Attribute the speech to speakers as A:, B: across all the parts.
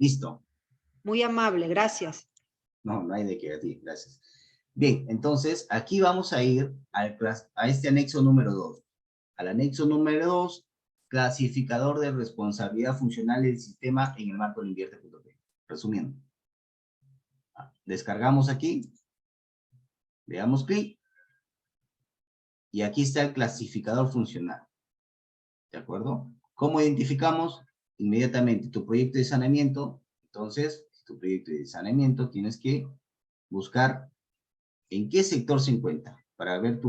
A: Listo.
B: Muy amable, gracias.
A: No, no hay de qué a ti, gracias. Bien, entonces aquí vamos a ir a este anexo número 2. Al anexo número 2, clasificador de responsabilidad funcional del sistema en el marco del invierte.p. Resumiendo, descargamos aquí, le damos clic, y aquí está el clasificador funcional. ¿De acuerdo? ¿Cómo identificamos? Inmediatamente tu proyecto de saneamiento. Entonces, tu proyecto de saneamiento tienes que buscar en qué sector se encuentra para ver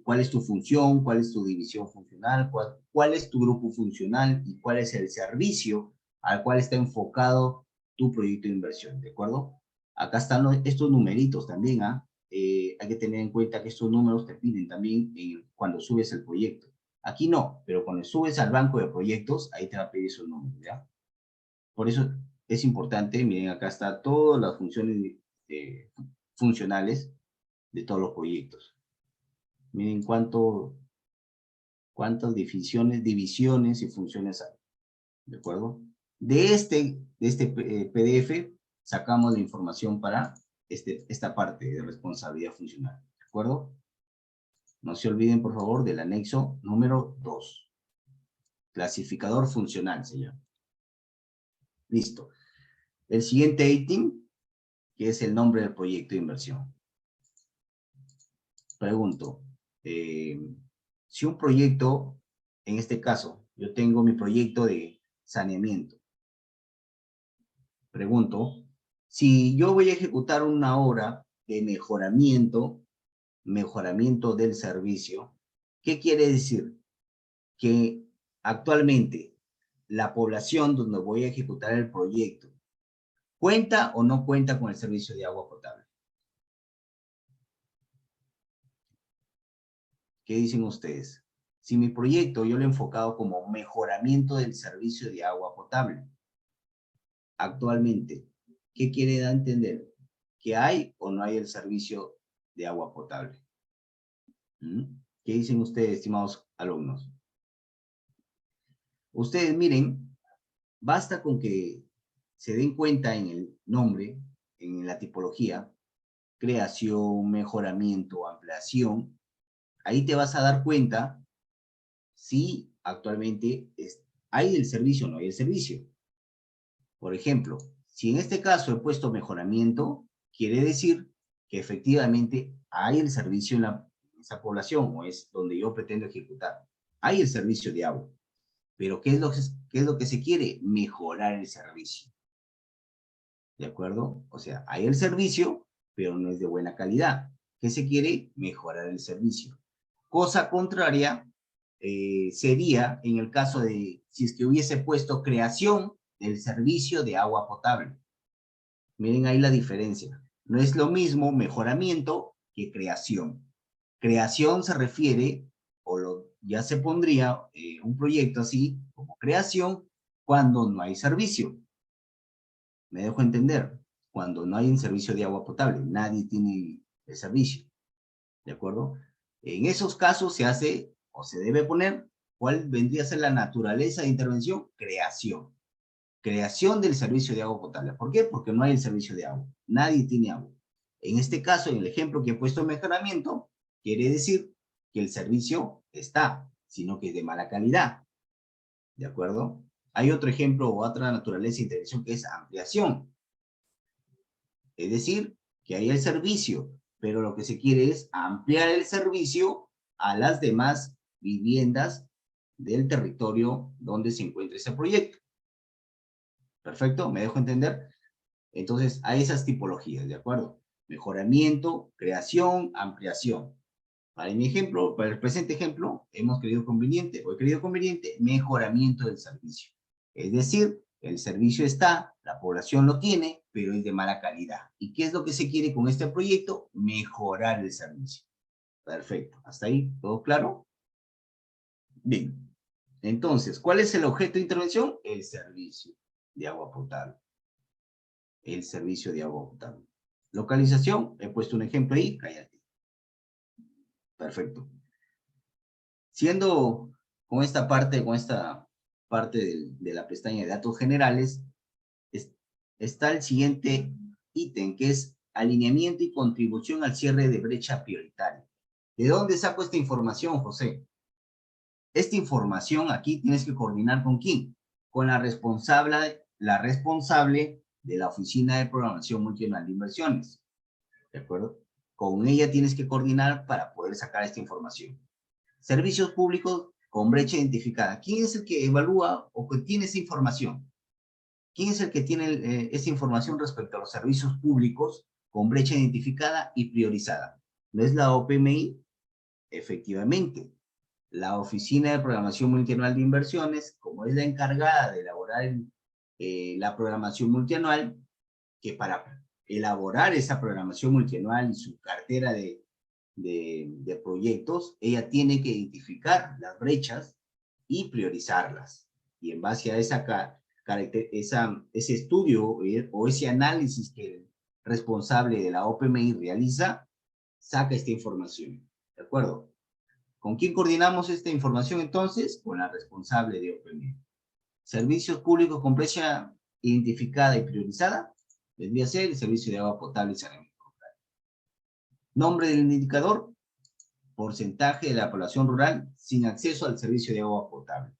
A: cuál es tu función, cuál es tu división funcional, cuál es tu grupo funcional y cuál es el servicio al cual está enfocado tu proyecto de inversión. ¿De acuerdo? Acá están estos numeritos también. Hay que tener en cuenta que estos números te piden también cuando subes el proyecto. Aquí no, pero cuando subes al banco de proyectos, ahí te va a pedir esos números, ¿ya? Por eso es importante, miren, acá está todas las funciones funcionales de todos los proyectos. Miren cuántas divisiones y funciones hay, ¿de acuerdo? De este PDF sacamos la información para esta parte de responsabilidad funcional, ¿de acuerdo? No se olviden, por favor, del anexo número 2. Clasificador funcional se llama. Listo. El siguiente ítem, que es el nombre del proyecto de inversión. Pregunto, si un proyecto, en este caso, yo tengo mi proyecto de saneamiento. Pregunto, si yo voy a ejecutar una obra de mejoramiento del servicio, ¿qué quiere decir? Que actualmente la población donde voy a ejecutar el proyecto, ¿cuenta o no cuenta con el servicio de agua potable? ¿Qué dicen ustedes? Si mi proyecto yo lo he enfocado como mejoramiento del servicio de agua potable, actualmente, ¿qué quiere dar a entender? ¿Que hay o no hay el servicio de agua potable? ¿Qué dicen ustedes, estimados alumnos? Ustedes miren, basta con que se den cuenta en el nombre, en la tipología, creación, mejoramiento, ampliación. Ahí te vas a dar cuenta si actualmente hay el servicio o no hay el servicio. Por ejemplo, si en este caso he puesto mejoramiento, quiere decir que efectivamente hay el servicio en esa población o es donde yo pretendo ejecutar. Hay el servicio de agua. Pero ¿qué es lo que se quiere? Mejorar el servicio. ¿De acuerdo? O sea, hay el servicio, pero no es de buena calidad. ¿Qué se quiere? Mejorar el servicio. Cosa contraria sería en el caso de si es que hubiese puesto creación del servicio de agua potable. Miren ahí la diferencia. No es lo mismo mejoramiento que creación. Creación se refiere, ya se pondría un proyecto así, como creación, cuando no hay servicio. Me dejo entender, cuando no hay un servicio de agua potable, nadie tiene el servicio, ¿de acuerdo? En esos casos se hace, o se debe poner, ¿cuál vendría a ser la naturaleza de intervención? Creación. Creación del servicio de agua potable. ¿Por qué? Porque no hay el servicio de agua. Nadie tiene agua. En este caso, en el ejemplo que he puesto en mejoramiento, quiere decir que el servicio está, sino que es de mala calidad. ¿De acuerdo? Hay otro ejemplo o otra naturaleza de intervención que es ampliación. Es decir, que hay el servicio, pero lo que se quiere es ampliar el servicio a las demás viviendas del territorio donde se encuentra ese proyecto. ¿Perfecto? ¿Me dejo entender? Entonces, hay esas tipologías, ¿de acuerdo? Mejoramiento, creación, ampliación. Para mi ejemplo, para el presente ejemplo, hemos creído conveniente, o he creído conveniente, mejoramiento del servicio. Es decir, el servicio está, la población lo tiene, pero es de mala calidad. ¿Y qué es lo que se quiere con este proyecto? Mejorar el servicio. Perfecto. ¿Hasta ahí? ¿Todo claro? Bien. Entonces, ¿cuál es el objeto de intervención? El servicio de agua potable. El servicio de agua potable. Localización, he puesto un ejemplo ahí, cállate. Perfecto. Siendo con esta parte de la pestaña de datos generales, está el siguiente ítem, que es alineamiento y contribución al cierre de brecha prioritaria. ¿De dónde saco esta información, José? Esta información aquí tienes que coordinar ¿con quién? Con la responsable de la Oficina de Programación Multinacional de Inversiones. ¿De acuerdo? Con ella tienes que coordinar para poder sacar esta información. Servicios públicos con brecha identificada. ¿Quién es el que evalúa o que tiene esa información? ¿Quién es el que tiene esa información respecto a los servicios públicos con brecha identificada y priorizada? ¿No es la OPMI? Efectivamente. La Oficina de Programación Multianual de Inversiones, como es la encargada de elaborar la programación multianual, que para elaborar esa programación multianual y su cartera de proyectos, ella tiene que identificar las brechas y priorizarlas. Y en base a ese estudio o ese análisis que el responsable de la OPMI realiza, saca esta información. ¿De acuerdo? ¿Con quién coordinamos esta información entonces? Con la responsable de OPMI. Servicios públicos con brecha identificada y priorizada, vendría a ser el servicio de agua potable y saneamiento. Nombre del indicador, porcentaje de la población rural sin acceso al servicio de agua potable.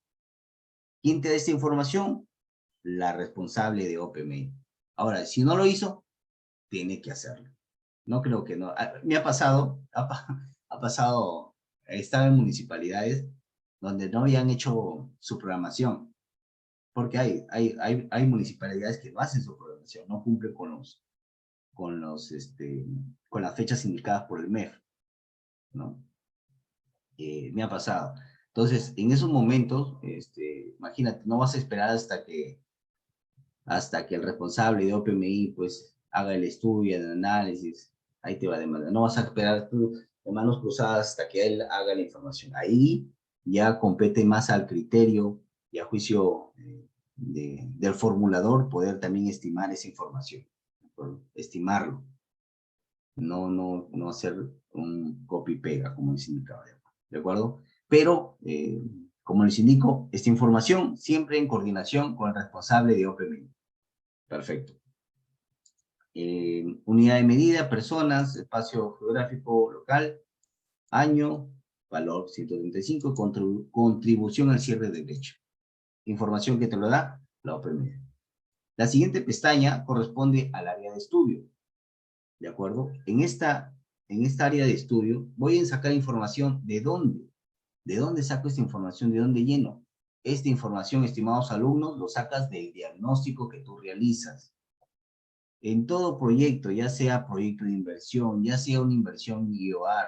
A: ¿Quién te da esta información? La responsable de OPMI. Ahora, si no lo hizo, tiene que hacerlo. No creo que no. Me ha pasado, he estado en municipalidades donde no habían hecho su programación. Porque hay municipalidades que no hacen su programación, no cumplen con las fechas indicadas por el MEF, ¿no? Me ha pasado. Entonces, en esos momentos, imagínate, no vas a esperar hasta que el responsable de OPMI, pues, haga el estudio, el análisis, ahí te va a demandar. No vas a esperar tú de manos cruzadas hasta que él haga la información. Ahí ya compete más al criterio y a juicio del formulador poder también estimar esa información, estimarlo, no hacer un copy-pega, como les indicaba, ¿de acuerdo? Pero, como les indico, esta información siempre en coordinación con el responsable de OPMI. Perfecto. Unidad de medida, personas, espacio geográfico local, año, valor 135, contribución al cierre de brecha. Información que te lo da la OPMI. La siguiente pestaña corresponde al área de estudio. ¿De acuerdo? En esta área de estudio voy a sacar información de dónde. ¿De dónde saco esta información? ¿De dónde lleno? Esta información, estimados alumnos, lo sacas del diagnóstico que tú realizas. En todo proyecto, ya sea proyecto de inversión, ya sea una inversión IOR,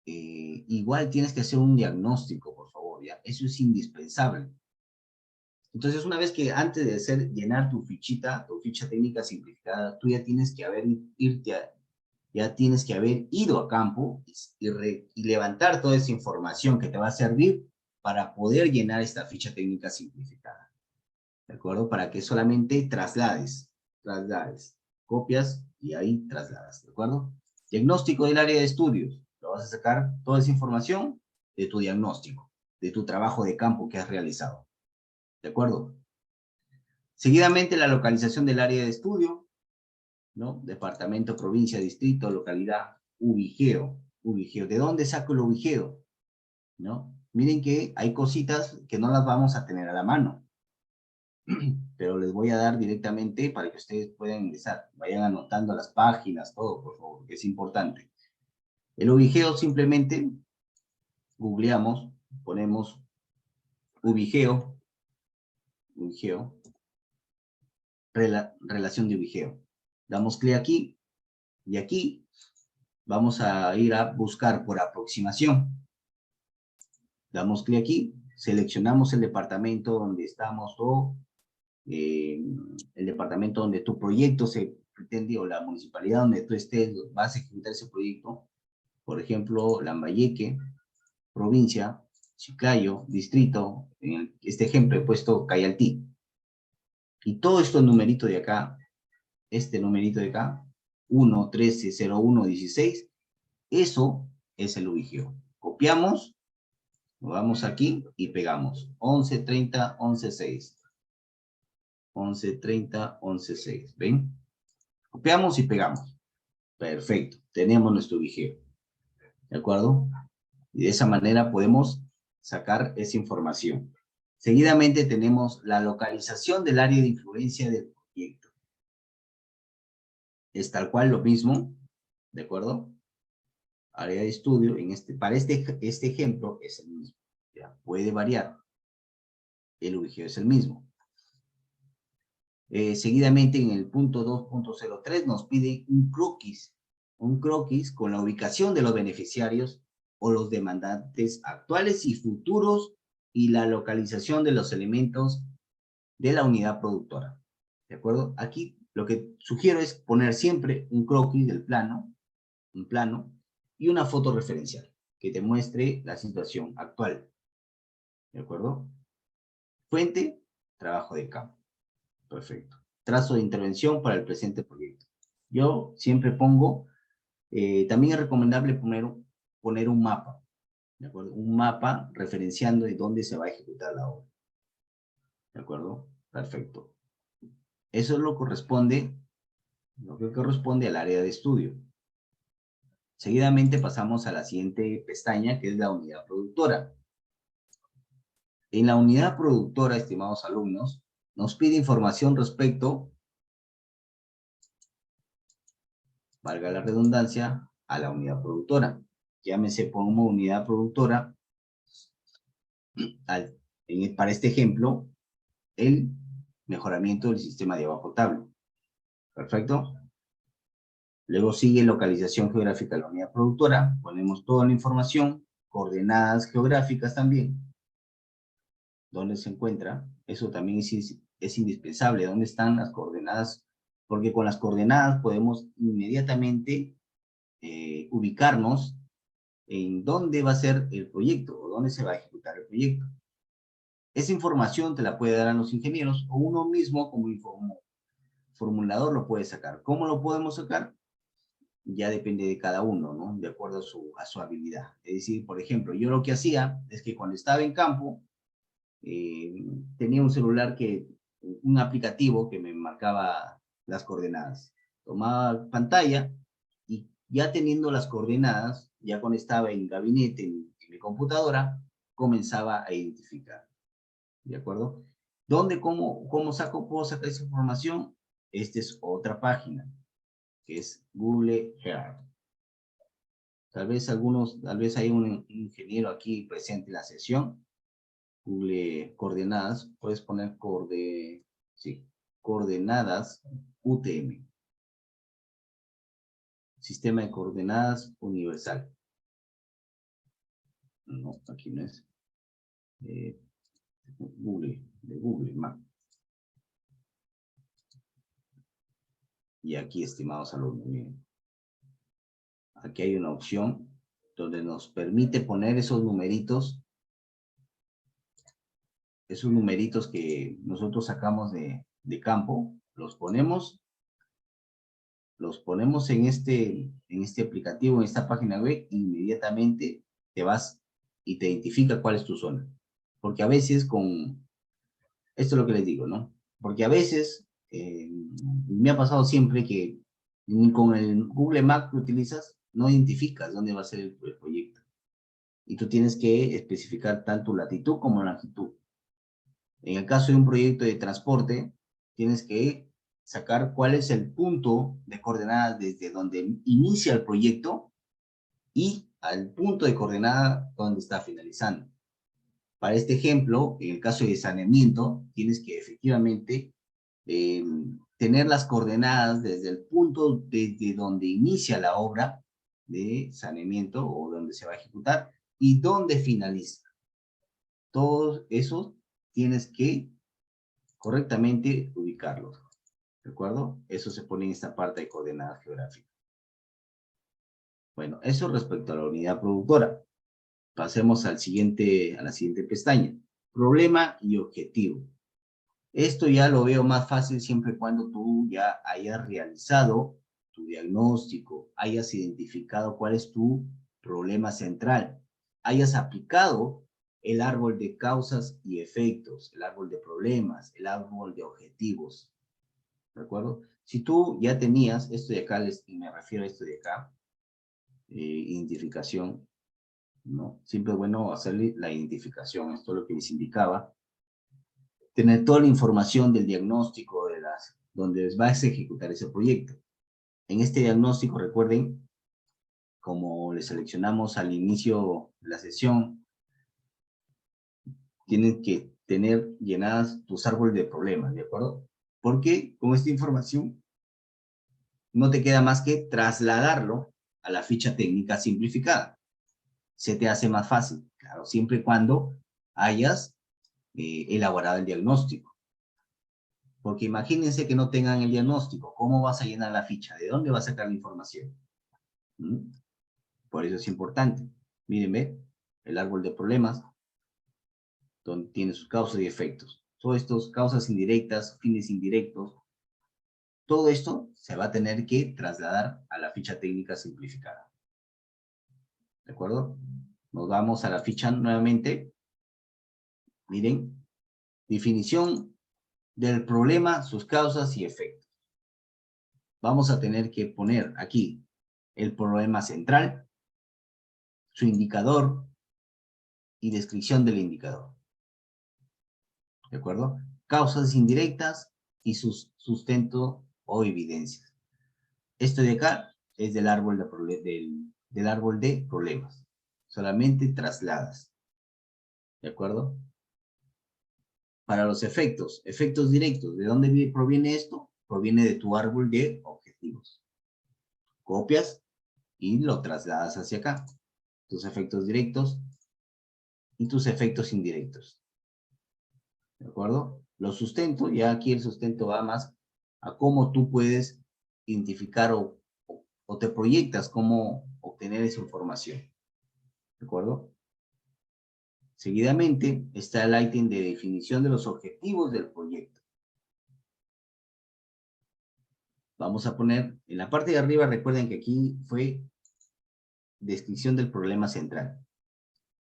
A: igual tienes que hacer un diagnóstico, por favor, ¿ya? Eso es indispensable. Entonces, una vez que antes de llenar tu ficha técnica simplificada, tú ya tienes que haber ido a campo y levantar toda esa información que te va a servir para poder llenar esta ficha técnica simplificada. ¿De acuerdo? Para que solamente traslades, copias y ahí trasladas. ¿De acuerdo? Diagnóstico del área de estudios. Lo vas a sacar toda esa información de tu diagnóstico, de tu trabajo de campo que has realizado. ¿De acuerdo? Seguidamente, la localización del área de estudio, ¿no? Departamento, provincia, distrito, localidad, ubigeo. ¿De dónde saco el ubigeo? ¿No? Miren que hay cositas que no las vamos a tener a la mano, pero les voy a dar directamente para que ustedes puedan ingresar. Vayan anotando las páginas, todo, por favor, que es importante. El ubigeo simplemente googleamos, ponemos ubigeo, relación de ubigeo. Damos clic aquí, y aquí vamos a ir a buscar por aproximación. Damos clic aquí, seleccionamos el departamento donde estamos o el departamento donde tu proyecto se pretende o la municipalidad donde tú estés, vas a ejecutar ese proyecto. Por ejemplo, Lambayeque, provincia, Chiclayo, distrito, en este ejemplo he puesto Cayaltí. Y todo esto numerito de acá, este numerito de acá, 1, 13, 01, 16, eso es el ubigeo. Copiamos, nos vamos aquí y pegamos 11, 30, 11, 6. 11.30, 11.6. ¿Ven? Copiamos y pegamos. Perfecto. Tenemos nuestro vigero. ¿De acuerdo? Y de esa manera podemos sacar esa información. Seguidamente tenemos la localización del área de influencia del proyecto. Es tal cual lo mismo, ¿de acuerdo? Área de estudio, para este ejemplo es el mismo. Ya, puede variar. El vigero es el mismo. Seguidamente en el punto 2.03 nos pide un croquis con la ubicación de los beneficiarios o los demandantes actuales y futuros y la localización de los elementos de la unidad productora. ¿De acuerdo? Aquí lo que sugiero es poner siempre un croquis del plano, un plano, y una foto referencial que te muestre la situación actual. ¿De acuerdo? Fuente, trabajo de campo. Perfecto. Trazo de intervención para el presente proyecto. Yo siempre pongo, también es recomendable poner un mapa, ¿de acuerdo? Un mapa referenciando de dónde se va a ejecutar la obra. ¿De acuerdo? Perfecto. Eso lo que corresponde al área de estudio. Seguidamente pasamos a la siguiente pestaña, que es la unidad productora. En la unidad productora, estimados alumnos, nos pide información respecto, valga la redundancia, a la unidad productora. Llámese como unidad productora, para este ejemplo, el mejoramiento del sistema de agua potable. Perfecto. Luego sigue localización geográfica de la unidad productora. Ponemos toda la información, coordenadas geográficas también. ¿Dónde se encuentra? Eso también es indispensable. ¿Dónde están las coordenadas? Porque con las coordenadas podemos inmediatamente ubicarnos en dónde va a ser el proyecto o dónde se va a ejecutar el proyecto. Esa información te la puede dar a los ingenieros o uno mismo como formulador lo puede sacar. ¿Cómo lo podemos sacar? Ya depende de cada uno, ¿no? De acuerdo a su habilidad. Es decir, por ejemplo, yo lo que hacía es que cuando estaba en campo, tenía un celular un aplicativo que me marcaba las coordenadas. Tomaba pantalla y ya teniendo las coordenadas, ya cuando estaba en gabinete, en mi computadora, comenzaba a identificar. ¿De acuerdo? ¿Cómo puedo sacar esa información? Esta es otra página, que es Google Earth. Tal vez hay un ingeniero aquí presente en la sesión. Google coordenadas, puedes poner coordenadas UTM. Sistema de coordenadas universal. No, aquí no es. De Google Maps. Y aquí, estimados alumnos, miren. Aquí hay una opción donde nos permite poner esos numeritos que nosotros sacamos de campo, los ponemos en este aplicativo, en esta página web, e inmediatamente te vas y te identifica cuál es tu zona. Porque a veces esto es lo que les digo, ¿no? Porque a veces, me ha pasado siempre que con el Google Maps que utilizas, no identificas dónde va a ser el proyecto. Y tú tienes que especificar tanto latitud como longitud. En el caso de un proyecto de transporte, tienes que sacar cuál es el punto de coordenadas desde donde inicia el proyecto y al punto de coordenada donde está finalizando. Para este ejemplo, en el caso de saneamiento, tienes que efectivamente tener las coordenadas desde el punto desde donde inicia la obra de saneamiento o donde se va a ejecutar y donde finaliza. Todo eso tienes que correctamente ubicarlos. ¿De acuerdo? Eso se pone en esta parte de coordenadas geográficas. Bueno, eso respecto a la unidad productora. Pasemos a la siguiente pestaña. Problema y objetivo. Esto ya lo veo más fácil siempre y cuando tú ya hayas realizado tu diagnóstico, hayas identificado cuál es tu problema central, hayas aplicado el árbol de causas y efectos, el árbol de problemas, el árbol de objetivos. ¿De acuerdo? Si tú ya tenías esto de acá, y me refiero a esto de acá, identificación, ¿no? Siempre es bueno hacerle la identificación, esto es lo que les indicaba. Tener toda la información del diagnóstico, donde vas a ejecutar ese proyecto. En este diagnóstico, recuerden, como le seleccionamos al inicio de la sesión, tienen que tener llenadas tus árboles de problemas, ¿de acuerdo? Porque con esta información no te queda más que trasladarlo a la ficha técnica simplificada. Se te hace más fácil, claro, siempre y cuando hayas elaborado el diagnóstico. Porque imagínense que no tengan el diagnóstico. ¿Cómo vas a llenar la ficha? ¿De dónde vas a sacar la información? ¿Mm? Por eso es importante. Miren, ve, el árbol de problemas, donde tiene sus causas y efectos. Todos estos causas indirectas, fines indirectos, todo esto se va a tener que trasladar a la ficha técnica simplificada. ¿De acuerdo? Nos vamos a la ficha nuevamente. Miren, definición del problema, sus causas y efectos. Vamos a tener que poner aquí el problema central, su indicador y descripción del indicador. ¿De acuerdo? Causas indirectas y sus sustento o evidencias. Esto de acá es del árbol del árbol de problemas. Solamente trasladas. ¿De acuerdo? Para los efectos directos, ¿de dónde proviene esto? Proviene de tu árbol de objetivos. Copias y lo trasladas hacia acá. Tus efectos directos y tus efectos indirectos. ¿De acuerdo? Los sustento, ya aquí el sustento va más a cómo tú puedes identificar o te proyectas cómo obtener esa información. ¿De acuerdo? Seguidamente está el ítem de definición de los objetivos del proyecto. Vamos a poner, en la parte de arriba, recuerden que aquí fue descripción del problema central.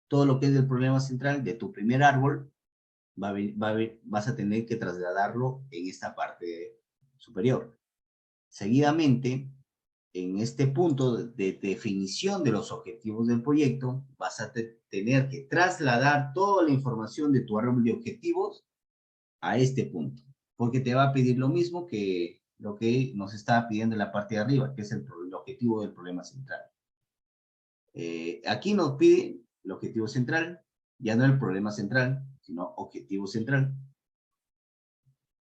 A: Todo lo que es del problema central de tu primer árbol, vas a tener que trasladarlo en esta parte superior. Seguidamente, en este punto de definición de los objetivos del proyecto, vas a tener que trasladar toda la información de tu árbol de objetivos a este punto, porque te va a pedir lo mismo que lo que nos estaba pidiendo en la parte de arriba, que es el objetivo del problema central. Aquí nos pide el objetivo central, ya no el problema central, sino objetivo central.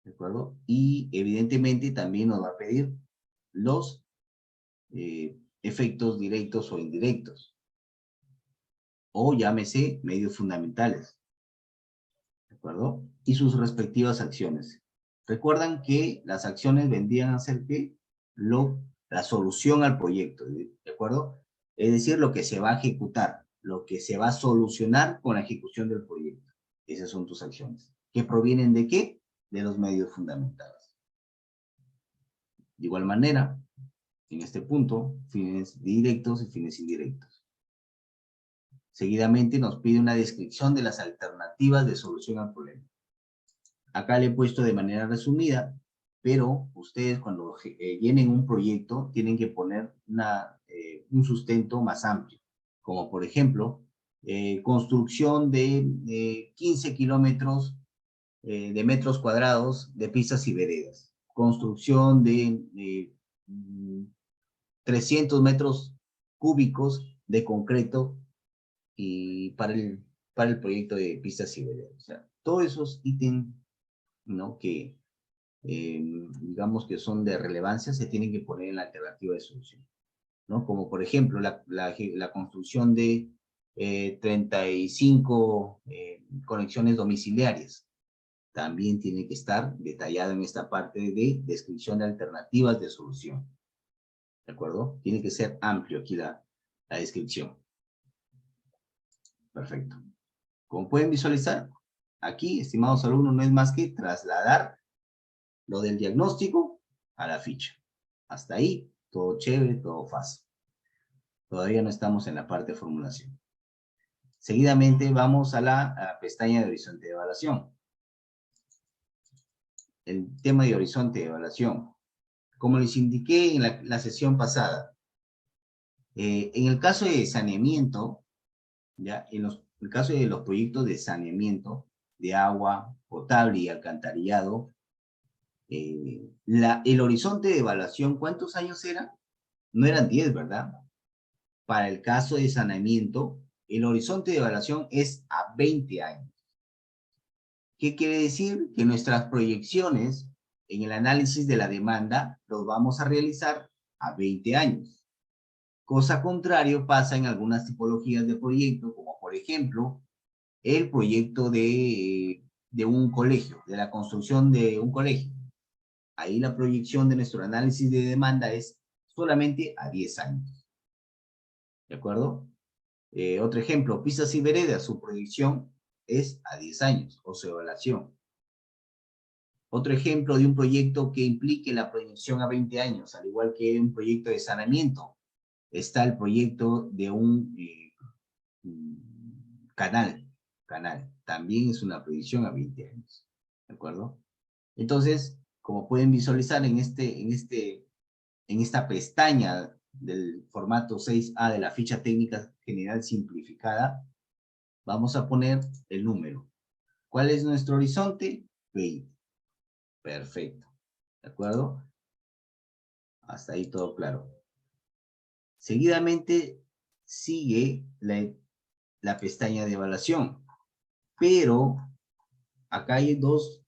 A: ¿De acuerdo? Y evidentemente también nos va a pedir los efectos directos o indirectos, o llámese medios fundamentales. ¿De acuerdo? Y sus respectivas acciones. Recuerdan que las acciones vendrían a ser que la solución al proyecto, ¿de acuerdo? Es decir, lo que se va a ejecutar, lo que se va a solucionar con la ejecución del proyecto. Esas son tus acciones. ¿Que provienen de qué? De los medios fundamentales. De igual manera, en este punto, fines directos y fines indirectos. Seguidamente nos pide una descripción de las alternativas de solución al problema. Acá le he puesto de manera resumida, pero ustedes cuando llenen un proyecto tienen que poner un sustento más amplio, como por ejemplo, construcción de 15 kilómetros de metros cuadrados de pistas y veredas, construcción de 300 metros cúbicos de concreto y para el proyecto de pistas y veredas. O sea, todos esos ítems, ¿no?, que digamos que son de relevancia, se tienen que poner en la alternativa de solución, ¿no? Como por ejemplo la construcción de 35 conexiones domiciliarias. También tiene que estar detallado en esta parte de descripción de alternativas de solución. ¿De acuerdo? Tiene que ser amplio aquí la descripción. Perfecto. Como pueden visualizar, aquí, estimados alumnos, no es más que trasladar lo del diagnóstico a la ficha. Hasta ahí, todo chévere, todo fácil. Todavía no estamos en la parte de formulación. Seguidamente vamos a la pestaña de horizonte de evaluación. El tema de horizonte de evaluación. Como les indiqué en la sesión pasada, en el caso de saneamiento, ¿ya? En el caso de los proyectos de saneamiento de agua potable y alcantarillado, el horizonte de evaluación, ¿cuántos años era? No eran 10, ¿verdad? Para el caso de saneamiento, el horizonte de evaluación es a 20 años. ¿Qué quiere decir? Que nuestras proyecciones en el análisis de la demanda los vamos a realizar a 20 años. Cosa contrario pasa en algunas tipologías de proyecto, como por ejemplo, el proyecto de un colegio, de la construcción de un colegio. Ahí la proyección de nuestro análisis de demanda es solamente a 10 años. ¿De acuerdo? Otro ejemplo, pistas y veredas, su proyección es a 10 años, o su evaluación. Otro ejemplo de un proyecto que implique la proyección a 20 años, al igual que un proyecto de saneamiento, está el proyecto de un canal. También es una proyección a 20 años. ¿De acuerdo? Entonces, como pueden visualizar en esta pestaña del formato 6A de la ficha técnica general simplificada, vamos a poner el número. ¿Cuál es nuestro horizonte? 20. Perfecto. ¿De acuerdo? Hasta ahí todo claro. Seguidamente sigue la pestaña de evaluación. Pero acá hay dos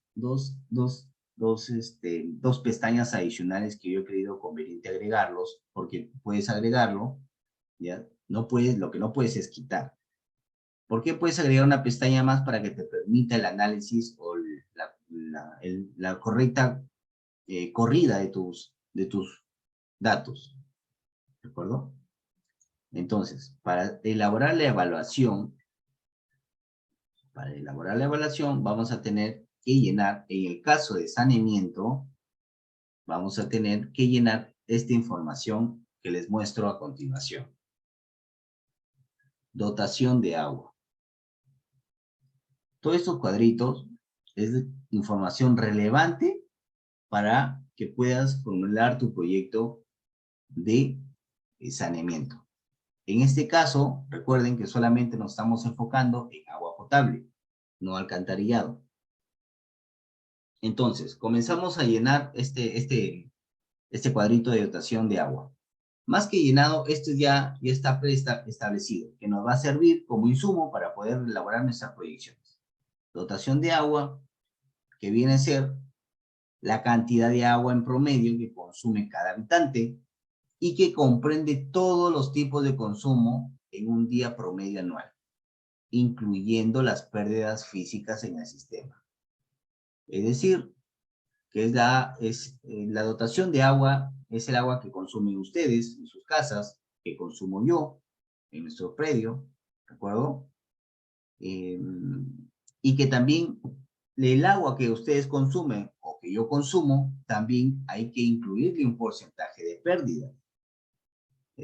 A: pestañas adicionales que yo he creído conveniente agregarlos, porque puedes agregarlo, ¿ya? No puedes, lo que no puedes es quitar. ¿Por qué puedes agregar una pestaña más para que te permita el análisis o la correcta corrida de tus datos? ¿De acuerdo? Entonces, para elaborar la evaluación, vamos a tener que llenar, en el caso de saneamiento, vamos a tener que llenar esta información que les muestro a continuación. Dotación de agua. Todos estos cuadritos es información relevante para que puedas formular tu proyecto de saneamiento. En este caso, recuerden que solamente nos estamos enfocando en agua potable, no alcantarillado. Entonces, comenzamos a llenar este cuadrito de dotación de agua. Más que llenado, esto ya está preestablecido, que nos va a servir como insumo para poder elaborar nuestras proyecciones. Dotación de agua, que viene a ser la cantidad de agua en promedio que consume cada habitante y que comprende todos los tipos de consumo en un día promedio anual, incluyendo las pérdidas físicas en el sistema. Es decir, que es la dotación de agua, es el agua que consumen ustedes en sus casas, que consumo yo en nuestro predio, ¿de acuerdo? Y que también el agua que ustedes consumen o que yo consumo, también hay que incluirle un porcentaje de pérdida.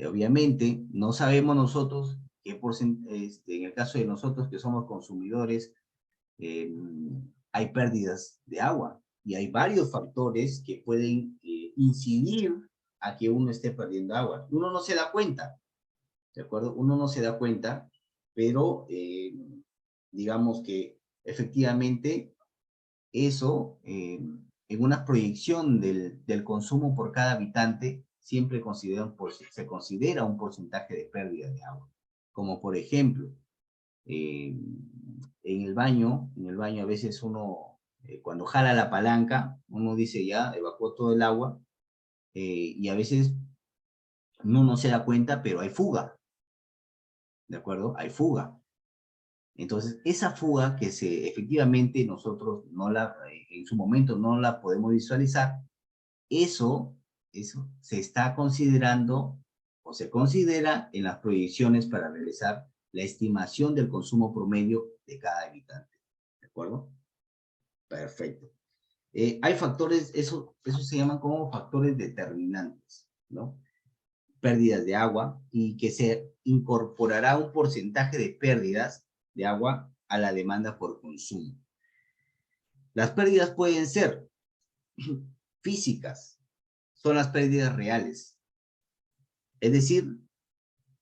A: Obviamente, no sabemos nosotros qué porcentaje, en el caso de nosotros que somos consumidores, hay pérdidas de agua y hay varios factores que pueden incidir a que uno esté perdiendo agua. Uno no se da cuenta, ¿de acuerdo? Uno no se da cuenta, pero digamos que efectivamente eso, en una proyección del consumo por cada habitante, siempre se considera un porcentaje de pérdida de agua. Como por ejemplo, en el baño a veces uno, cuando jala la palanca, uno dice ya, evacuó todo el agua, y a veces uno no se da cuenta, pero hay fuga, ¿de acuerdo? Hay fuga. Entonces, esa fuga que efectivamente nosotros en su momento no la podemos visualizar, eso se está considerando o se considera en las proyecciones para realizar la estimación del consumo promedio de cada habitante. ¿De acuerdo? Perfecto. Hay factores, eso se llaman como factores determinantes, ¿no? pérdidas de agua y que se incorporará un porcentaje de pérdidas de agua a la demanda por consumo. Las pérdidas pueden ser físicas, son las pérdidas reales. Es decir,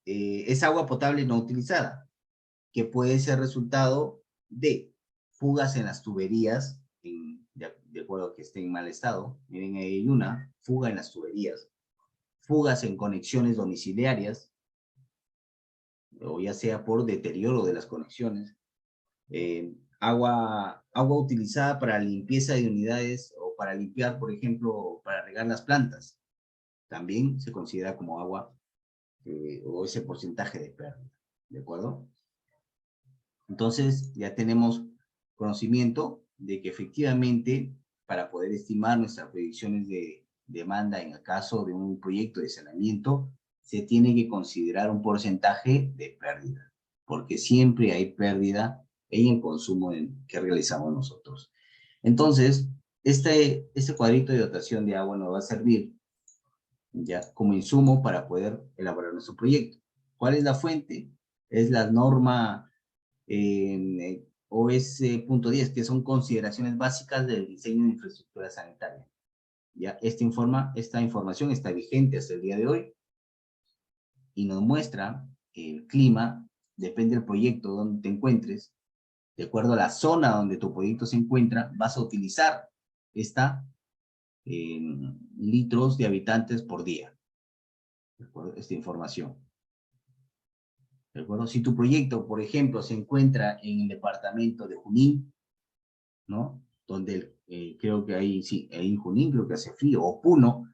A: es agua potable no utilizada, que puede ser resultado de fugas en las tuberías, de acuerdo a que esté en mal estado. Miren, hay una fuga en las tuberías, fugas en conexiones domiciliarias, o ya sea por deterioro de las conexiones, agua utilizada para limpieza de unidades o para limpiar, por ejemplo, para regar las plantas, también se considera como agua o ese porcentaje de pérdida, ¿de acuerdo? Entonces ya tenemos conocimiento de que efectivamente para poder estimar nuestras predicciones de demanda en el caso de un proyecto de saneamiento, se tiene que considerar un porcentaje de pérdida, porque siempre hay pérdida en el consumo que realizamos nosotros. Entonces, este cuadrito de dotación de agua nos va a servir ya como insumo para poder elaborar nuestro proyecto. ¿Cuál es la fuente? Es la norma OS.10, que son consideraciones básicas del diseño de infraestructura sanitaria. Ya esta información está vigente hasta el día de hoy y nos muestra que el clima, depende del proyecto donde te encuentres, de acuerdo a la zona donde tu proyecto se encuentra, vas a utilizar esta litros de habitantes por día. ¿De acuerdo? Esta información. ¿De acuerdo? Si tu proyecto, por ejemplo, se encuentra en el departamento de Junín, ¿no? Donde creo que ahí, sí, ahí en Junín creo que hace frío, o Puno,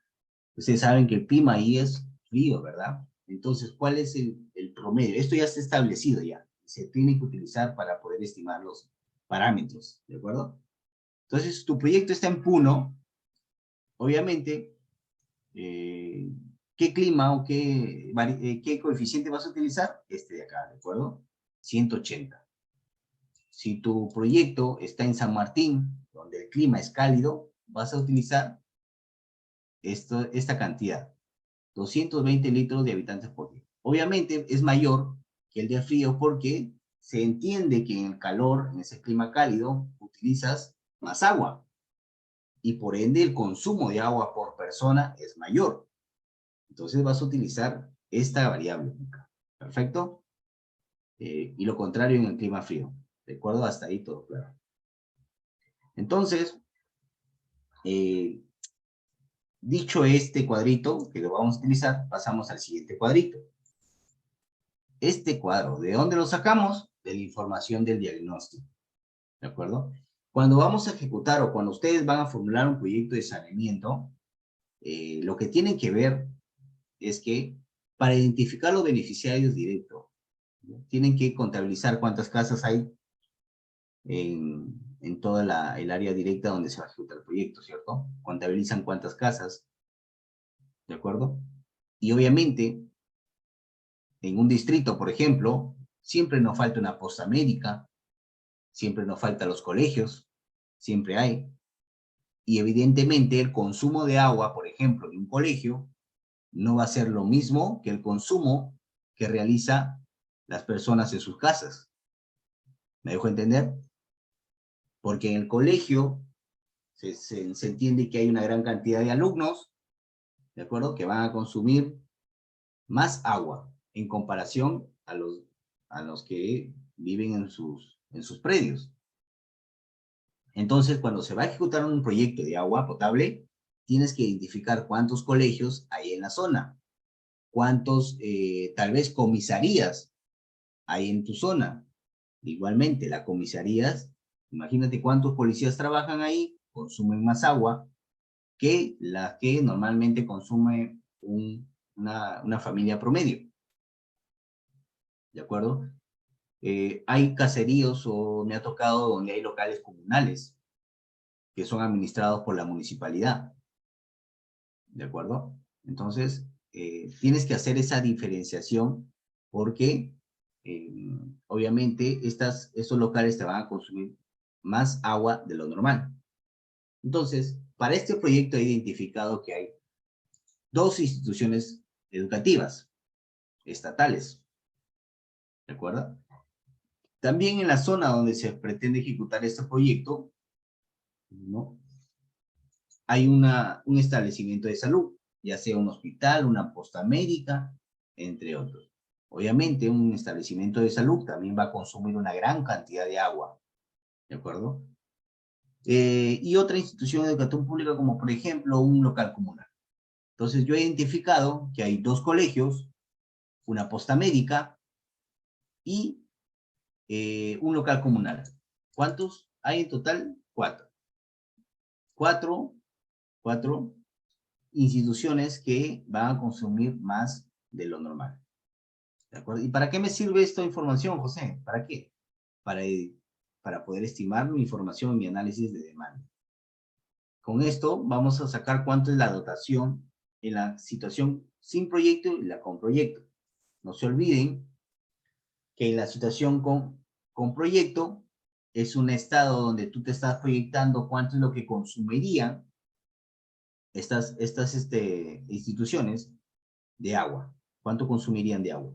A: ustedes saben que el clima ahí es frío, ¿verdad? Entonces, ¿cuál es el promedio? Esto ya está establecido ya, se tiene que utilizar para poder estimar los parámetros, ¿de acuerdo? Entonces, tu proyecto está en Puno, obviamente, ¿qué clima o qué coeficiente vas a utilizar? Este de acá, ¿de acuerdo? 180. Si tu proyecto está en San Martín, donde el clima es cálido, vas a utilizar esta cantidad, 220 litros de habitantes por día. Obviamente es mayor que el de frío porque se entiende que en el calor, en ese clima cálido, utilizas más agua y por ende el consumo de agua por persona es mayor. Entonces vas a utilizar esta variable. ¿Perfecto? Y lo contrario en el clima frío. ¿De acuerdo? Hasta ahí todo claro. Entonces, dicho este cuadrito, que lo vamos a utilizar, pasamos al siguiente cuadrito. Este cuadro, ¿de dónde lo sacamos? De la información del diagnóstico. ¿De acuerdo? Cuando vamos a ejecutar o cuando ustedes van a formular un proyecto de saneamiento, lo que tienen que ver es que para identificar los beneficiarios directos, ¿no? Tienen que contabilizar cuántas casas hay en toda el área directa donde se va a ejecutar el proyecto, ¿cierto? Contabilizan cuántas casas, ¿de acuerdo? Y obviamente, en un distrito, por ejemplo, siempre nos falta una posta médica, siempre nos faltan los colegios, siempre hay. Y evidentemente el consumo de agua, por ejemplo, de un colegio, no va a ser lo mismo que el consumo que realiza las personas en sus casas. ¿Me dejo entender? Porque en el colegio se entiende que hay una gran cantidad de alumnos, ¿de acuerdo? Que van a consumir más agua en comparación a los que viven en sus predios. Entonces, cuando se va a ejecutar un proyecto de agua potable, tienes que identificar cuántos colegios hay en la zona, cuántos, tal vez, comisarías hay en tu zona. Igualmente, las comisarías, imagínate cuántos policías trabajan ahí, consumen más agua que las que normalmente consume una familia promedio. ¿De acuerdo? Hay caseríos o me ha tocado donde hay locales comunales que son administrados por la municipalidad. ¿De acuerdo? Entonces, tienes que hacer esa diferenciación porque obviamente estos locales te van a consumir más agua de lo normal. Entonces, para este proyecto he identificado que hay dos instituciones educativas, estatales. ¿De acuerdo? También en la zona donde se pretende ejecutar este proyecto, ¿no?, hay un establecimiento de salud, ya sea un hospital, una posta médica, entre otros. Obviamente, un establecimiento de salud también va a consumir una gran cantidad de agua, ¿de acuerdo? Y otra institución de educación pública, como por ejemplo un local comunal. Entonces, yo he identificado que hay 2 colegios, una posta médica y un local comunal. ¿Cuántos hay en total? 4. 4 instituciones que van a consumir más de lo normal. ¿De acuerdo? ¿Y para qué me sirve esta información, José? ¿Para qué? Para poder estimar mi información y mi análisis de demanda. Con esto vamos a sacar cuánto es la dotación en la situación sin proyecto y la con proyecto. No se olviden que en la situación con proyecto es un estado donde tú te estás proyectando cuánto es lo que consumirían estas instituciones de agua. ¿Cuánto consumirían de agua?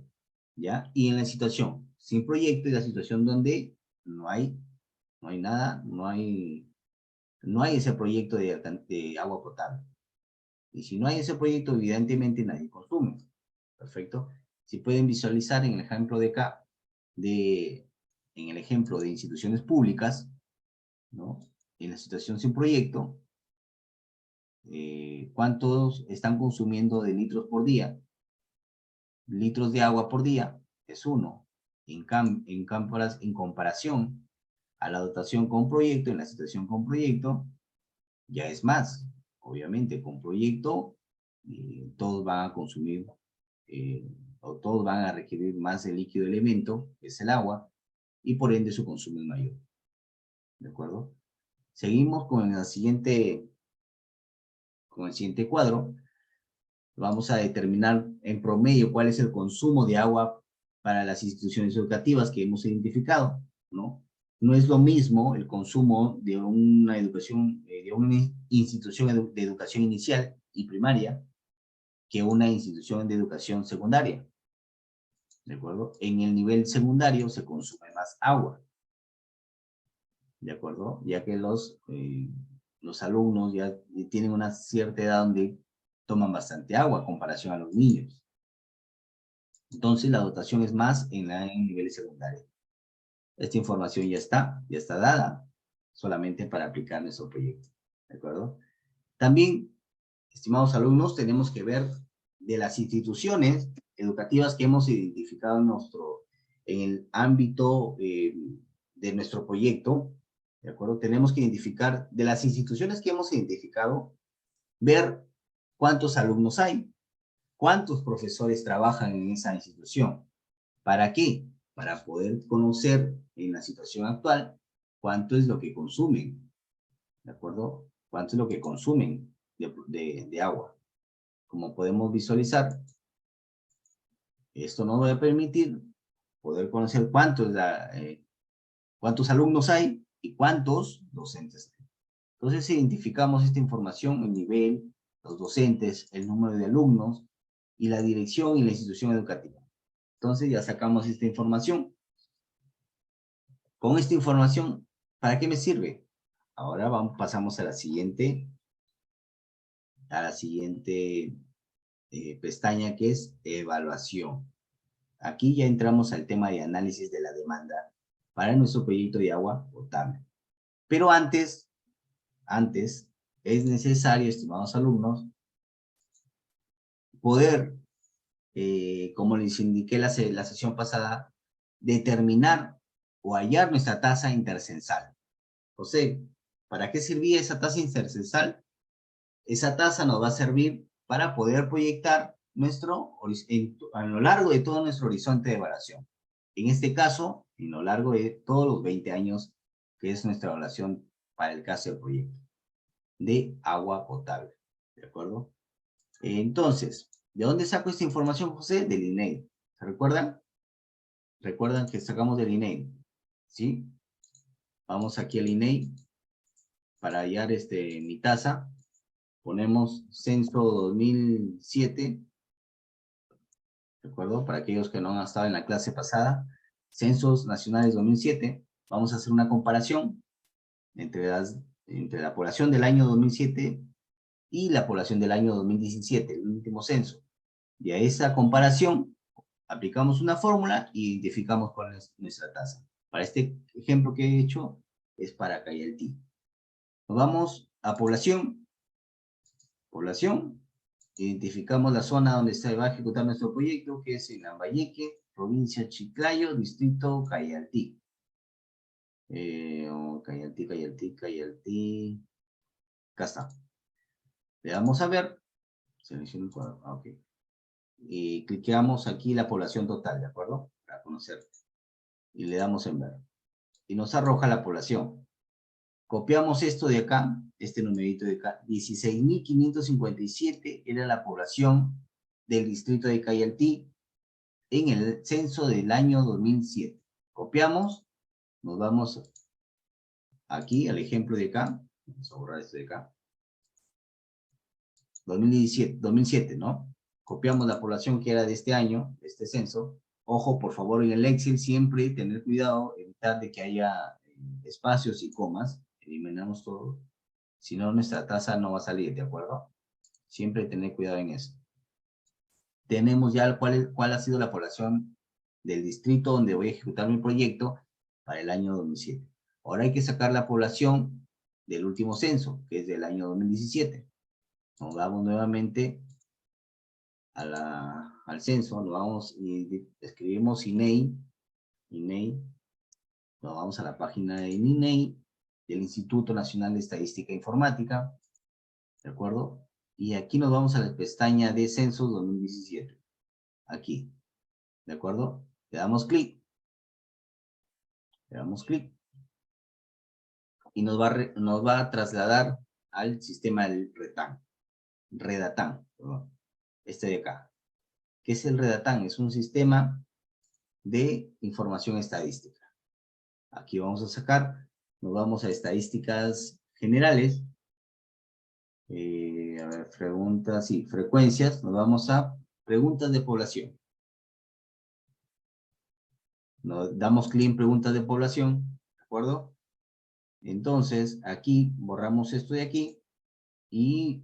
A: ¿Ya? Y en la situación sin proyecto y la situación donde no hay nada, no hay ese proyecto de agua potable. Y si no hay ese proyecto, evidentemente nadie consume. Perfecto. Si pueden visualizar en el ejemplo de acá, en el ejemplo de instituciones públicas, ¿no?, en la situación sin proyecto, ¿cuántos están consumiendo de litros por día? Litros de agua por día es 1. En comparación a la dotación con proyecto, en la situación con proyecto, ya es más. Obviamente, con proyecto, todos van a consumir, o todos van a requerir más el líquido elemento, que es el agua, y por ende su consumo es mayor. ¿De acuerdo? Seguimos con el siguiente cuadro. Vamos a determinar en promedio cuál es el consumo de agua para las instituciones educativas que hemos identificado, ¿no? No es lo mismo el consumo de una educación, de una institución de educación inicial y primaria que una institución de educación secundaria. ¿De acuerdo? En el nivel secundario se consume más agua. ¿De acuerdo? Ya que los alumnos ya tienen una cierta edad donde toman bastante agua en comparación a los niños. Entonces la dotación es más en niveles secundarios. Esta información ya está dada, solamente para aplicar nuestro proyecto. ¿De acuerdo? También, estimados alumnos, tenemos que ver de las instituciones educativas que hemos identificado en el ámbito de nuestro proyecto. ¿De acuerdo? Tenemos que identificar de las instituciones que hemos identificado, ver cuántos alumnos hay, cuántos profesores trabajan en esa institución. ¿Para qué? Para poder conocer en la situación actual cuánto es lo que consumen. ¿De acuerdo? Cuánto es lo que consumen de agua. Como podemos visualizar, esto nos va a permitir poder conocer cuántos alumnos hay y cuántos docentes hay. Entonces identificamos esta información, el nivel, los docentes, el número de alumnos y la dirección y la institución educativa. Entonces ya sacamos esta información. Con esta información, ¿para qué me sirve? Ahora pasamos a la siguiente pestaña, que es evaluación. Aquí ya entramos al tema de análisis de la demanda para nuestro proyecto de agua potable. Pero antes es necesario, estimados alumnos, poder, como les indiqué la sesión pasada, determinar o hallar nuestra tasa intercensal. José, ¿para qué servía esa tasa intercensal? Esa tasa nos va a servir para poder proyectar a lo largo de todo nuestro horizonte de evaluación. En este caso, en lo largo de todos los 20 años, que es nuestra evaluación para el caso del proyecto de agua potable. ¿De acuerdo? Entonces, ¿de dónde saco esta información, José? Del INEI. ¿Se recuerdan? Recuerdan que sacamos del INEI, ¿sí? Vamos aquí al INEI para hallar mi tasa. Ponemos censo 2007 ¿De acuerdo? Para aquellos que no han estado en la clase pasada, Censos Nacionales 2007, vamos a hacer una comparación entre la población del año 2007 y la población del año 2017, el último censo. Y a esa comparación aplicamos una fórmula y identificamos cuál es nuestra tasa. Para este ejemplo que he hecho es para Cayaltí. Nos vamos a población. Población. Identificamos la zona donde se va a ejecutar nuestro proyecto, que es en Lambayeque, provincia Chiclayo, distrito Cayaltí. Cayaltí. Acá está. Le damos a ver. Selecciono el cuadro. Ok. Y cliqueamos aquí la población total, ¿de acuerdo? Para conocer. Y le damos en ver. Y nos arroja la población. Copiamos esto de acá, este numerito de acá. 16.557 era la población del distrito de Cayaltí en el censo del año 2007. Copiamos, nos vamos aquí al ejemplo de acá. Vamos a borrar esto de acá. 2007, ¿no? Copiamos la población que era de este año, de este censo. Ojo, por favor, en el Excel siempre tener cuidado, evitar de que haya espacios y comas. Eliminamos todo. Si no, nuestra tasa no va a salir, ¿de acuerdo? Siempre tener cuidado en eso. Tenemos ya cuál ha sido la población del distrito donde voy a ejecutar mi proyecto para el año 2007. Ahora hay que sacar la población del último censo, que es del año 2017. Nos vamos nuevamente al censo, nos vamos y escribimos INEI, nos vamos a la página de INEI, del Instituto Nacional de Estadística e Informática, ¿de acuerdo? Y aquí nos vamos a la pestaña de censos 2017, aquí, ¿de acuerdo? Le damos clic, y nos va a trasladar al sistema del Redatán, perdón, este de acá. ¿Qué es el Redatán? Es un sistema de información estadística. Aquí vamos a sacar, nos vamos a estadísticas generales, a ver, preguntas y frecuencias, nos vamos a preguntas de población. Nos damos clic en preguntas de población, ¿de acuerdo? Entonces, aquí borramos esto de aquí y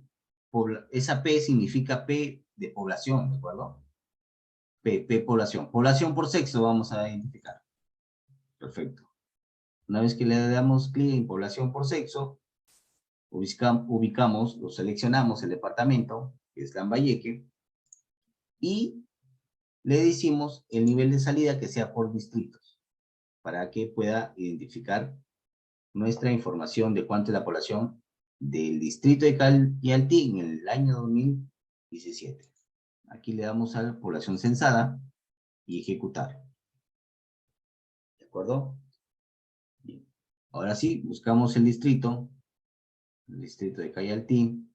A: esa P significa P de población, ¿de acuerdo? P población. Población por sexo vamos a identificar. Perfecto. Una vez que le damos clic en población por sexo, ubicamos, lo seleccionamos el departamento, que es Lambayeque, y le decimos el nivel de salida que sea por distritos, para que pueda identificar nuestra información de cuánto es la población del distrito de Cayaltí en el año 2017. Aquí le damos a la población censada y ejecutar. ¿De acuerdo? Bien. Ahora sí, buscamos el distrito de Cayaltí,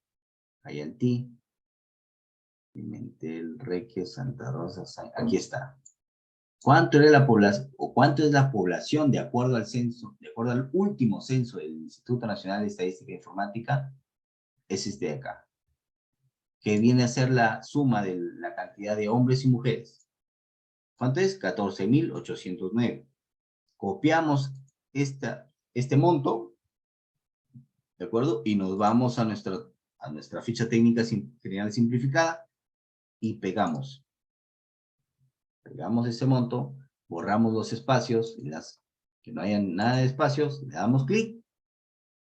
A: Pimentel, Reque, Santa Rosa, aquí está. ¿Cuánto era la población, o cuánto es la población de acuerdo al censo, de acuerdo al último censo del Instituto Nacional de Estadística e Informática? Es este de acá, que viene a ser la suma de la cantidad de hombres y mujeres. ¿Cuánto es? 14.809. Copiamos este monto, ¿de acuerdo? Y nos vamos a nuestra ficha técnica general simplificada y pegamos. Pegamos ese monto, borramos los espacios, que no haya nada de espacios, le damos clic,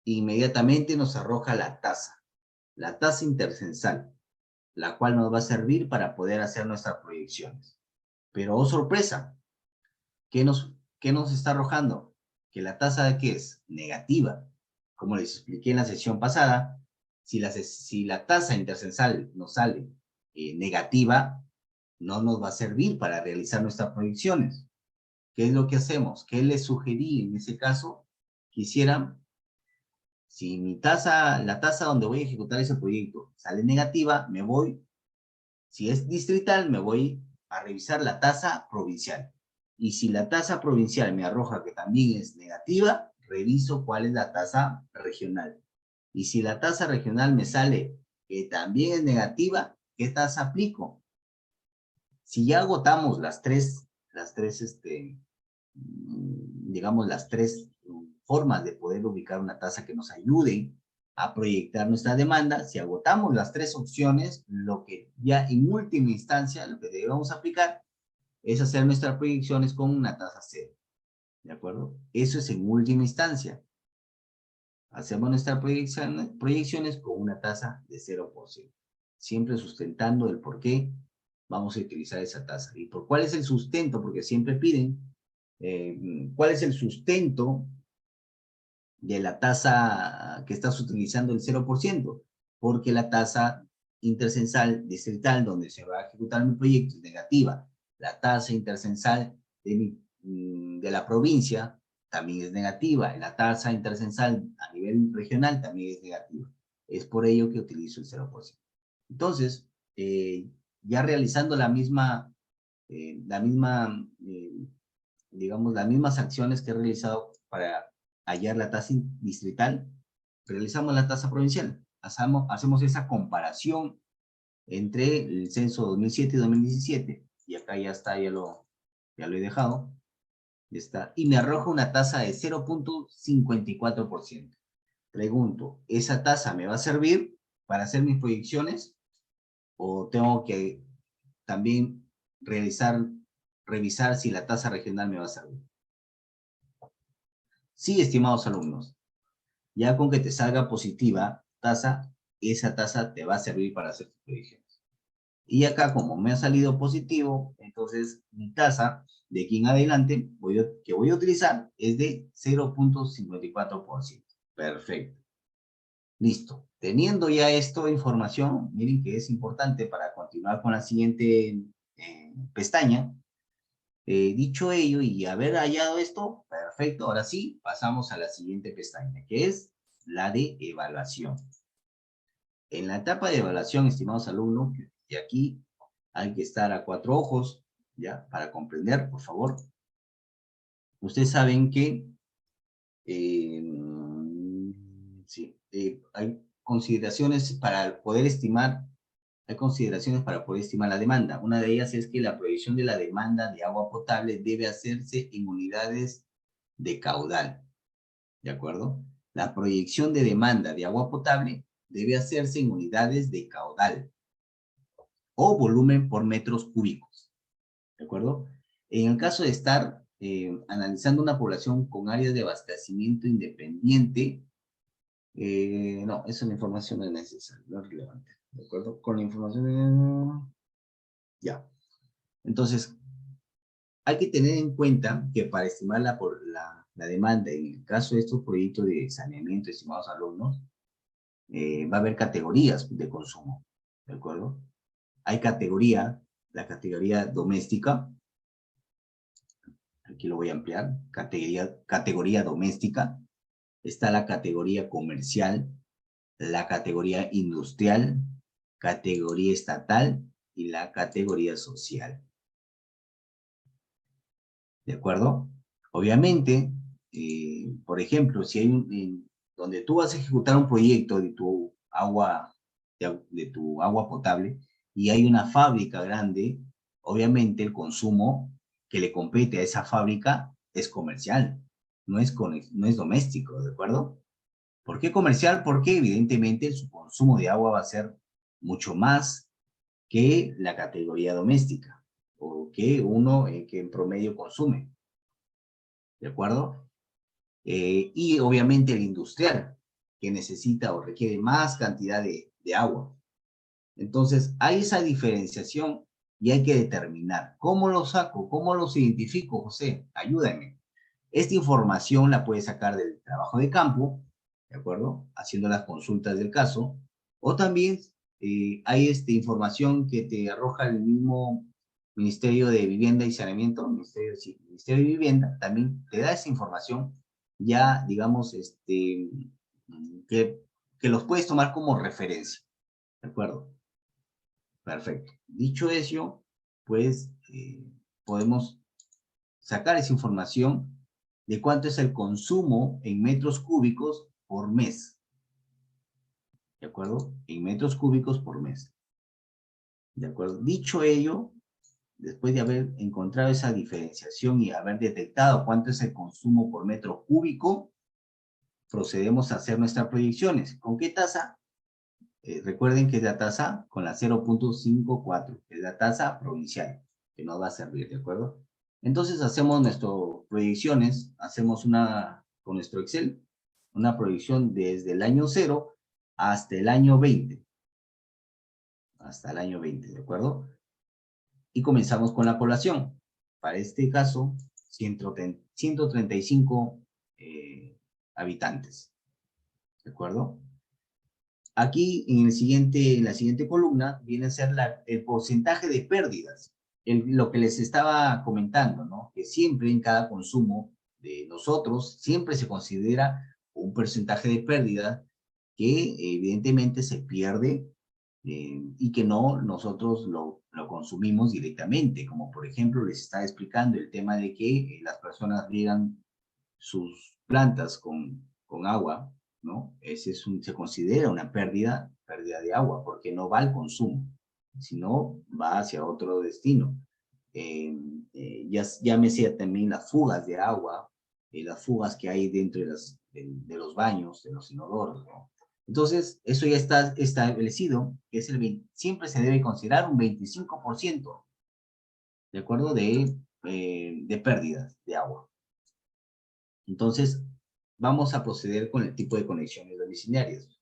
A: e inmediatamente nos arroja la tasa intercensal, la cual nos va a servir para poder hacer nuestras proyecciones. Pero, oh sorpresa, ¿qué nos está arrojando? Que la tasa de ¿qué es? Negativa. Como les expliqué en la sesión pasada, si la tasa intercensal nos sale negativa, no nos va a servir para realizar nuestras proyecciones. ¿Qué es lo que hacemos? ¿Qué les sugerí en ese caso? Quisieran, si la tasa donde voy a ejecutar ese proyecto sale negativa, si es distrital, me voy a revisar la tasa provincial. Y si la tasa provincial me arroja que también es negativa, reviso cuál es la tasa regional. Y si la tasa regional me sale que también es negativa, ¿qué tasa aplico? Si ya agotamos digamos, las tres formas de poder ubicar una tasa que nos ayude a proyectar nuestra demanda, si agotamos las tres opciones, lo que ya en última instancia, lo que debemos aplicar es hacer nuestras proyecciones con una tasa cero. ¿De acuerdo? Eso es en última instancia. Hacemos nuestras proyecciones con una tasa de 0%. Siempre sustentando el por qué vamos a utilizar esa tasa. ¿Y por cuál es el sustento? Porque siempre piden cuál es el sustento de la tasa que estás utilizando, el 0%. Porque la tasa intercensal distrital donde se va a ejecutar mi proyecto es negativa. La tasa intercensal de la provincia también es negativa. La tasa intercensal a nivel regional también es negativa. Es por ello que utilizo el 0%. Entonces, ya realizando digamos, las mismas acciones que he realizado para hallar la tasa distrital, realizamos la tasa provincial. Hacemos esa comparación entre el censo 2007 y 2017, y acá ya está, ya lo he dejado, ya está, y me arroja una tasa de 0.54%. Pregunto, ¿esa tasa me va a servir para hacer mis proyecciones? ¿O tengo que también revisar si la tasa regional me va a servir? Sí, estimados alumnos, ya con que te salga positiva tasa, esa tasa te va a servir para hacer tus proyecciones. Y acá, como me ha salido positivo, entonces mi tasa de aquí en adelante que voy a utilizar es de 0.54%. Perfecto. Listo. Teniendo ya esta información, miren que es importante para continuar con la siguiente pestaña. Dicho ello y haber hallado esto, perfecto. Ahora sí, pasamos a la siguiente pestaña, que es la de evaluación. En la etapa de evaluación, estimados alumnos, y aquí hay que estar a cuatro ojos, ¿ya? Para comprender, por favor. Ustedes saben que hay consideraciones para poder estimar, la demanda. Una de ellas es que la proyección de la demanda de agua potable debe hacerse en unidades de caudal, ¿de acuerdo? La proyección de demanda de agua potable debe hacerse en unidades de caudal o volumen por metros cúbicos, ¿de acuerdo? En el caso de estar analizando una población con áreas de abastecimiento independiente, no, esa información no es necesaria, no es relevante, ¿de acuerdo? Con la información, ya. Entonces, hay que tener en cuenta que para estimar la demanda, en el caso de estos proyectos de saneamiento, estimados alumnos, va a haber categorías de consumo, ¿de acuerdo? Hay la categoría doméstica, aquí lo voy a ampliar, categoría doméstica, está la categoría comercial, la categoría industrial, categoría estatal y la categoría social. ¿De acuerdo? Obviamente, por ejemplo, si hay donde tú vas a ejecutar un proyecto de tu agua potable y hay una fábrica grande, obviamente el consumo que le compete a esa fábrica es comercial, no es doméstico, ¿de acuerdo? ¿Por qué comercial? Porque evidentemente su consumo de agua va a ser mucho más que la categoría doméstica o que uno que en promedio consume, ¿de acuerdo? Y obviamente el industrial, que necesita o requiere más cantidad de agua. Entonces, hay esa diferenciación y hay que determinar. ¿Cómo lo saco? ¿Cómo los identifico, José? Ayúdame. Esta información la puedes sacar del trabajo de campo, ¿de acuerdo? Haciendo las consultas del caso. O también hay información que te arroja el mismo Ministerio de Vivienda y Saneamiento, Ministerio de Vivienda, también te da esa información ya, digamos, que los puedes tomar como referencia, ¿de acuerdo? Perfecto. Dicho eso, pues podemos sacar esa información de cuánto es el consumo en metros cúbicos por mes. ¿De acuerdo? En metros cúbicos por mes. ¿De acuerdo? Dicho ello, después de haber encontrado esa diferenciación y haber detectado cuánto es el consumo por metro cúbico, procedemos a hacer nuestras proyecciones. ¿Con qué tasa? Recuerden que es la tasa con la 0.54, que es la tasa provincial, que nos va a servir, ¿de acuerdo? Entonces hacemos nuestras proyecciones, hacemos con nuestro Excel, una proyección desde el año 0 hasta el año 20. Hasta el año 20, ¿de acuerdo? Y comenzamos con la población. Para este caso, 135 habitantes, ¿de acuerdo? Aquí en la siguiente columna viene a ser el porcentaje de pérdidas, lo que les estaba comentando, ¿no? Que siempre en cada consumo de nosotros, siempre se considera un porcentaje de pérdida que evidentemente se pierde y que no nosotros lo consumimos directamente, como por ejemplo les estaba explicando el tema de que las personas riegan sus plantas con agua, ¿no? Se considera una pérdida de agua, porque no va al consumo, sino va hacia otro destino. Llámese también las fugas de agua, las fugas que hay dentro de los baños, de los inodoros, ¿no? Entonces, eso ya está establecido, que siempre se debe considerar un 25%, ¿de acuerdo? De pérdidas de agua. Entonces, vamos a proceder con el tipo de conexiones domiciliarias.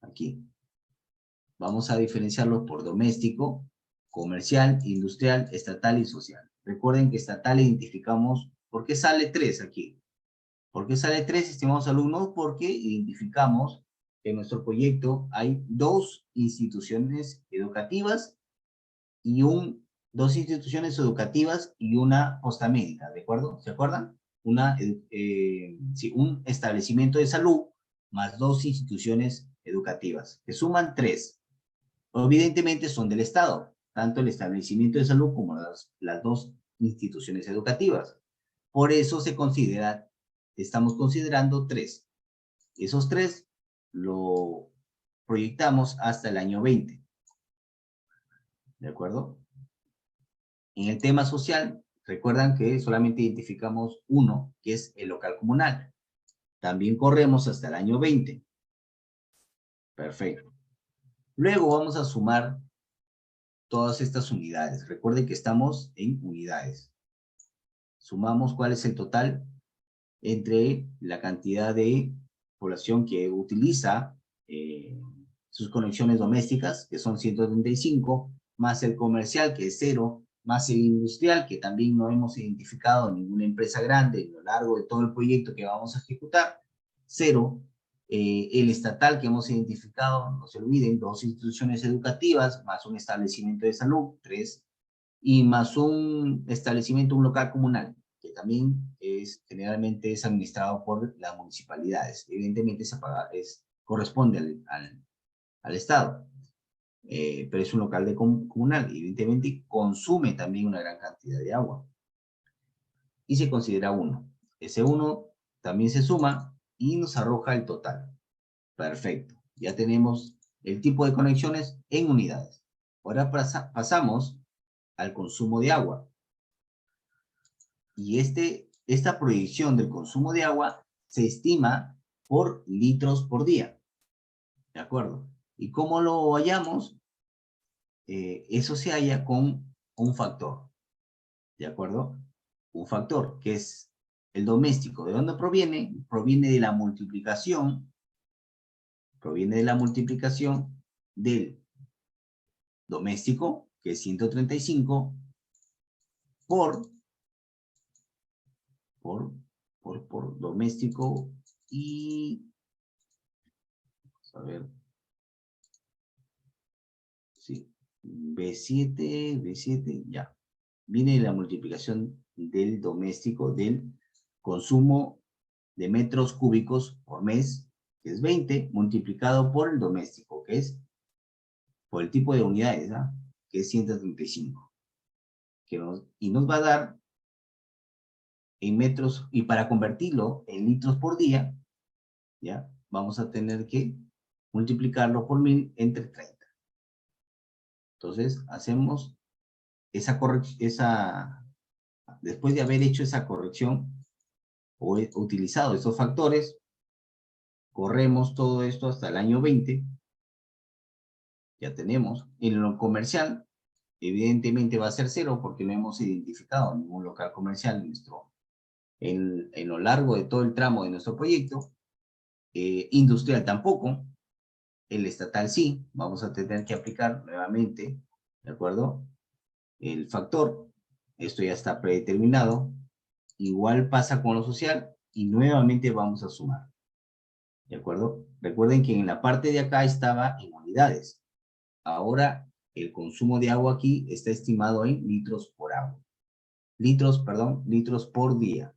A: Aquí. Vamos a diferenciarlos por doméstico, comercial, industrial, estatal y social. Recuerden que estatal identificamos, ¿por qué sale 3 aquí? ¿Por qué sale 3, estimados alumnos? Porque identificamos que en nuestro proyecto hay 2 instituciones educativas y dos instituciones educativas y una postamédica, ¿de acuerdo? ¿Se acuerdan? Sí, un establecimiento de salud más 2 instituciones educativas, que suman 3. Evidentemente son del Estado, tanto el establecimiento de salud como las 2 instituciones educativas. Por eso estamos considerando 3. Esos 3 lo proyectamos hasta el año 20. ¿De acuerdo? En el tema social, recuerdan que solamente identificamos uno, que es el local comunal. También corremos hasta el año 20. Perfecto. Luego vamos a sumar todas estas unidades. Recuerden que estamos en unidades. Sumamos cuál es el total entre la cantidad de población que utiliza sus conexiones domésticas, que son 135, más el comercial, que es 0, más el industrial, que también no hemos identificado ninguna empresa grande a lo largo de todo el proyecto que vamos a ejecutar, 0. El estatal que hemos identificado, no se olviden, 2 instituciones educativas, más un establecimiento de salud, 3, y más un establecimiento, un local comunal, que también generalmente es administrado por las municipalidades. Evidentemente corresponde al Estado, pero es un local comunal. Evidentemente consume también una gran cantidad de agua. Y se considera 1. Ese 1 también se suma y nos arroja el total. Perfecto. Ya tenemos el tipo de conexiones en unidades. Ahora pasamos al consumo de agua. Y esta proyección del consumo de agua se estima por litros por día. ¿De acuerdo? ¿Y cómo lo hallamos? Eso se halla con un factor. ¿De acuerdo? Un factor que es el doméstico. ¿De dónde proviene? Proviene de la multiplicación. Proviene de la multiplicación del doméstico, que es 135, por doméstico y, a ver, sí, B7, ya. Viene la multiplicación del doméstico, del consumo de metros cúbicos por mes, que es 20, multiplicado por el doméstico, que es por el tipo de unidades, ¿ah? Que es 135. Y nos va a dar en metros, y para convertirlo en litros por día, ¿ya? Vamos a tener que multiplicarlo por 1000 entre 30. Entonces, hacemos después de haber hecho esa corrección o utilizado esos factores, corremos todo esto hasta el año 20. Ya tenemos. En lo comercial, evidentemente va a ser 0 porque no hemos identificado ningún local comercial en lo largo de todo el tramo de nuestro proyecto. Industrial tampoco. El estatal sí. Vamos a tener que aplicar nuevamente, ¿de acuerdo? El factor. Esto ya está predeterminado. Igual pasa con lo social y nuevamente vamos a sumar. ¿De acuerdo? Recuerden que en la parte de acá estaba en unidades. Ahora el consumo de agua aquí está estimado en litros por agua. Litros por día.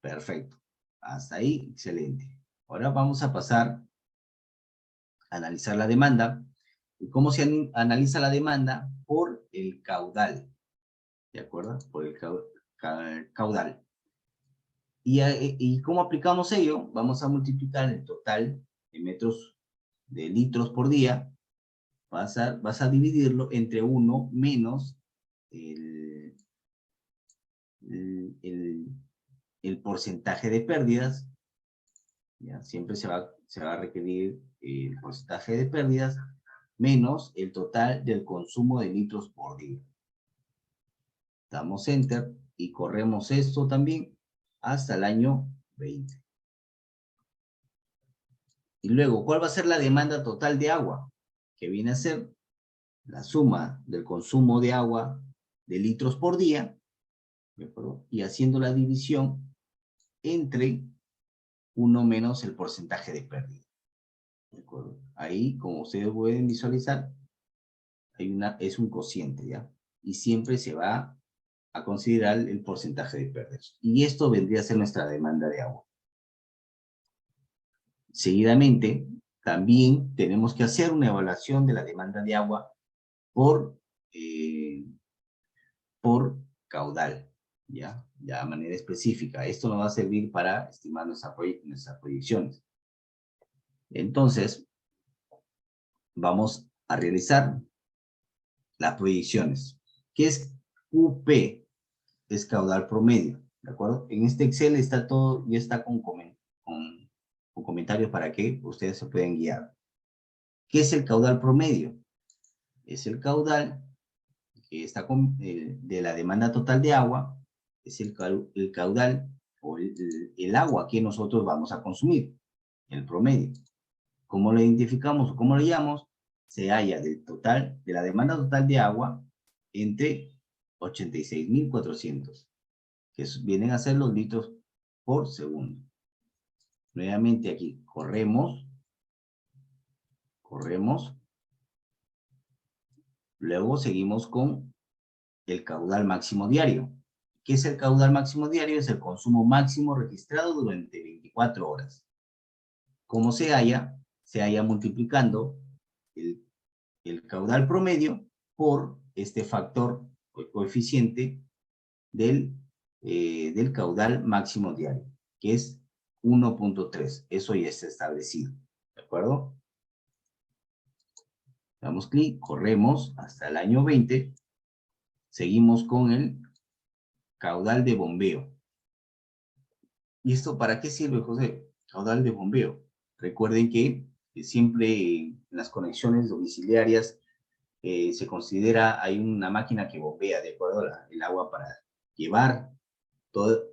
A: Perfecto. Hasta ahí, excelente. Ahora vamos a pasar a analizar la demanda. ¿Y cómo se analiza la demanda? Por el caudal. ¿De acuerdo? Por el caudal. ¿Y cómo aplicamos ello? Vamos a multiplicar el total de litros por día. Vas a dividirlo entre 1 menos el porcentaje de pérdidas. ¿Ya? Siempre se va a requerir el porcentaje de pérdidas menos el total del consumo de litros por día. Damos Enter y corremos esto también hasta el año 20. Y luego, ¿cuál va a ser la demanda total de agua? Que viene a ser la suma del consumo de agua de litros por día, ¿de acuerdo? Y haciendo la división entre 1 menos el porcentaje de pérdida. ¿De acuerdo? Ahí, como ustedes pueden visualizar, es un cociente, ¿ya? Y siempre se va a considerar el porcentaje de pérdidas. Y esto vendría a ser nuestra demanda de agua. Seguidamente, también tenemos que hacer una evaluación de la demanda de agua por caudal, ¿ya? Ya de manera específica. Esto nos va a servir para estimar nuestras proyecciones. Entonces, vamos a realizar las proyecciones. ¿Qué es QP? Es caudal promedio, ¿de acuerdo? En este Excel está todo, ya está con comentarios para que ustedes se puedan guiar. ¿Qué es el caudal promedio? Es el caudal que está de la demanda total de agua, es el caudal o el agua que nosotros vamos a consumir, el promedio. ¿Cómo lo identificamos o cómo lo llamamos? Se halla de la demanda total de agua entre 86.400, que vienen a ser los litros por segundo. Nuevamente aquí, corremos. Luego seguimos con el caudal máximo diario. ¿Qué es el caudal máximo diario? Es el consumo máximo registrado durante 24 horas. ¿Cómo se halla? Se halla multiplicando el caudal promedio por este factor o coeficiente del caudal máximo diario, que es 1.3. Eso ya está establecido. ¿De acuerdo? Damos clic, corremos hasta el año 20. Seguimos con el caudal de bombeo. ¿Y esto para qué sirve, José? Caudal de bombeo. Recuerden que siempre en las conexiones domiciliarias se considera, hay una máquina que bombea, de acuerdo, el agua para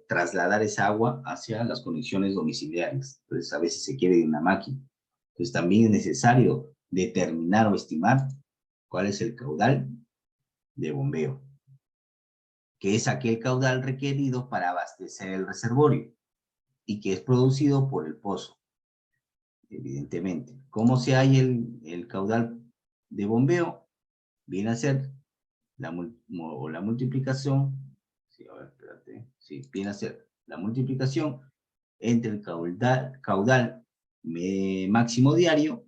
A: trasladar esa agua hacia las conexiones domiciliarias. Entonces, a veces se quiere de una máquina. Entonces, también es necesario determinar o estimar cuál es el caudal de bombeo, que es aquel caudal requerido para abastecer el reservorio y que es producido por el pozo, evidentemente. ¿Cómo se halla el caudal de bombeo? Viene a ser la multiplicación, sí, a ver, espérate, sí, viene a ser la multiplicación entre el caudal máximo diario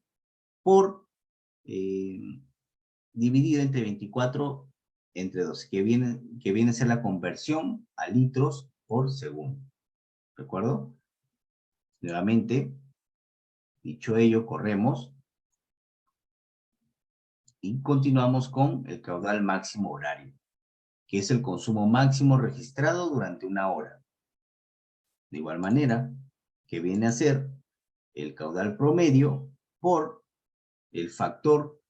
A: por dividido entre 24 entre 12, que viene a ser la conversión a litros por segundo. ¿De acuerdo? Nuevamente, dicho ello, corremos Y continuamos con el caudal máximo horario, que es el consumo máximo registrado durante una hora. De igual manera, que viene a ser el caudal promedio por el factor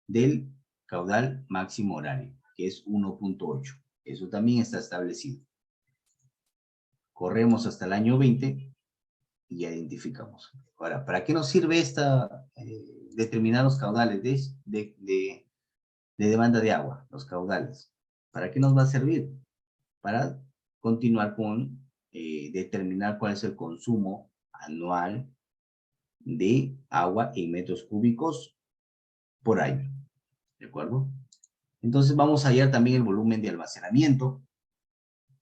A: del caudal máximo horario, que es 1.8. Eso también está establecido. Corremos hasta el año 20 y ya identificamos. Ahora, ¿para qué nos sirve determinar los caudales de demanda de agua? Los caudales. ¿Para qué nos va a servir? Para continuar con determinar cuál es el consumo anual de agua en metros cúbicos por año. ¿De acuerdo? Entonces vamos a hallar también el volumen de almacenamiento,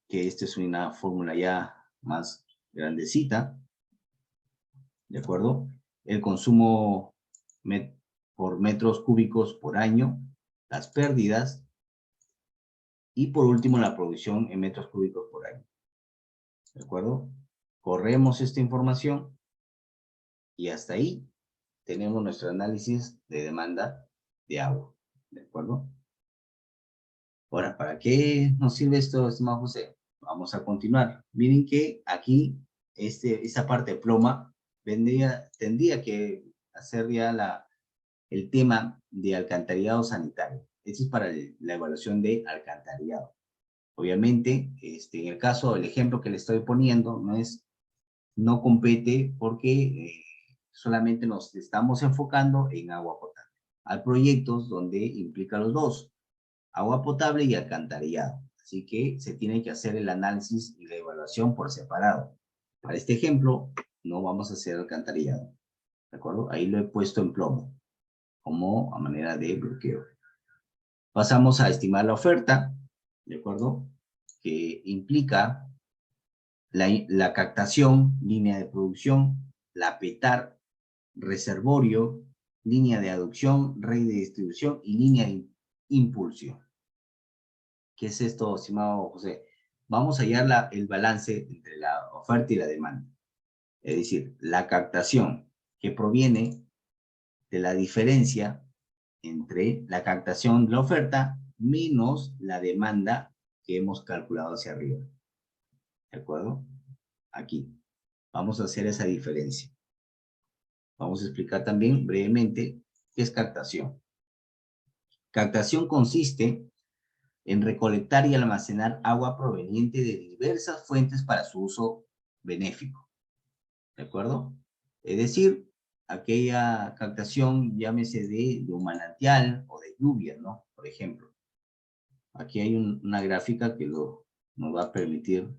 A: que esta es una fórmula ya más grandecita. ¿De acuerdo? El consumo por metros cúbicos por año, las pérdidas, y por último la producción en metros cúbicos por año. ¿De acuerdo? Corremos esta información y hasta ahí tenemos nuestro análisis de demanda de agua. ¿De acuerdo? Ahora, ¿para qué nos sirve esto, estimado José? Vamos a continuar. Miren que aquí, esta parte de ploma, tendría que hacer ya el tema de alcantarillado sanitario. Este es para la evaluación de alcantarillado. Obviamente, en el caso, el ejemplo que le estoy poniendo no compete porque solamente nos estamos enfocando en agua potable. Hay proyectos donde implica los dos, agua potable y alcantarillado. Así que se tiene que hacer el análisis y la evaluación por separado. Para este ejemplo, no vamos a hacer alcantarillado. ¿De acuerdo? Ahí lo he puesto en plomo, como a manera de bloqueo. Pasamos a estimar la oferta, ¿de acuerdo? Que implica la captación, línea de producción, la PETAR, reservorio, línea de aducción, red de distribución y línea de impulsión. ¿Qué es esto, estimado José? Vamos a hallar el balance entre la oferta y la demanda. Es decir, la captación que proviene de la diferencia entre la captación de la oferta menos la demanda que hemos calculado hacia arriba. ¿De acuerdo? Aquí. Vamos a hacer esa diferencia. Vamos a explicar también brevemente qué es captación. Captación consiste en recolectar y almacenar agua proveniente de diversas fuentes para su uso benéfico. ¿De acuerdo? Es decir, aquella captación, llámese de un manantial o de lluvia, ¿no? Por ejemplo. Aquí hay una gráfica que nos va a permitir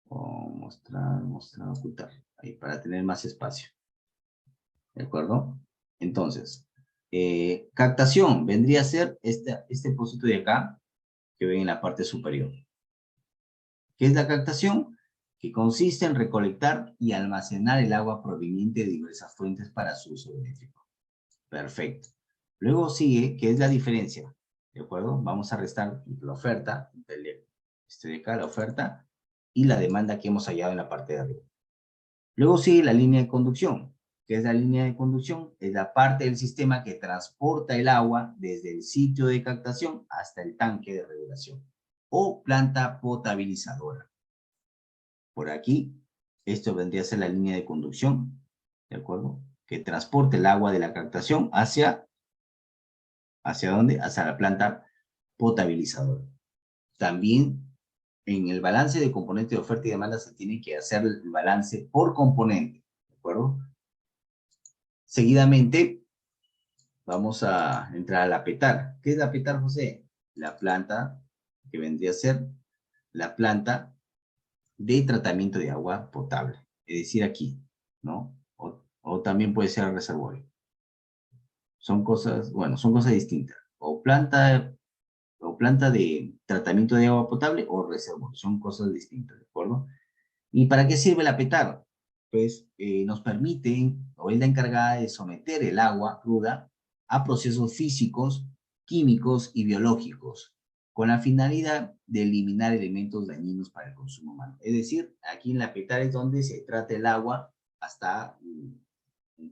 A: mostrar, ocultar, ahí para tener más espacio. ¿De acuerdo? Entonces, captación vendría a ser este pocito de acá, que ven en la parte superior. ¿Qué es la captación? Que consiste en recolectar y almacenar el agua proveniente de diversas fuentes para su uso benéfico. Perfecto. Luego sigue, ¿qué es la diferencia? ¿De acuerdo? Vamos a restar la oferta, de acá, la oferta, y la demanda que hemos hallado en la parte de arriba. Luego sigue la línea de conducción. ¿Qué es la línea de conducción? Es la parte del sistema que transporta el agua desde el sitio de captación hasta el tanque de regulación o planta potabilizadora. Por aquí, esto vendría a ser la línea de conducción, ¿de acuerdo? Que transporta el agua de la captación ¿hacia dónde? Hacia la planta potabilizadora. También en el balance de componente de oferta y demanda se tiene que hacer el balance por componente, ¿de acuerdo? Seguidamente, vamos a entrar a la PETAR. ¿Qué es la PETAR, José? La planta que vendría a ser la planta de tratamiento de agua potable. Es decir, aquí, ¿no? O también puede ser el reservorio. Son cosas, bueno, son cosas distintas. O planta de tratamiento de agua potable o reservorio. Son cosas distintas, ¿de acuerdo? ¿Y para qué sirve la PETAR? Pues nos permite, o es la encargada de someter el agua cruda a procesos físicos, químicos y biológicos, con la finalidad de eliminar elementos dañinos para el consumo humano. Es decir, aquí en la PETAR es donde se trata el agua hasta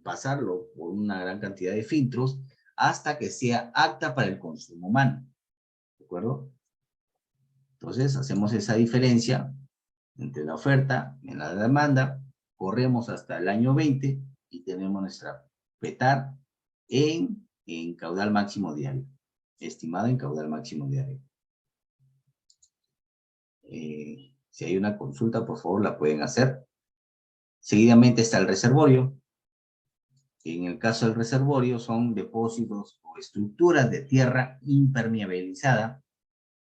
A: pasarlo por una gran cantidad de filtros hasta que sea apta para el consumo humano. ¿De acuerdo? Entonces, hacemos esa diferencia entre la oferta y la demanda, corremos hasta el año 20 y tenemos nuestra PETAR en caudal máximo diario, estimado en caudal máximo diario. Si hay una consulta, por favor, la pueden hacer. Seguidamente está el reservorio. En el caso del reservorio son depósitos o estructuras de tierra impermeabilizada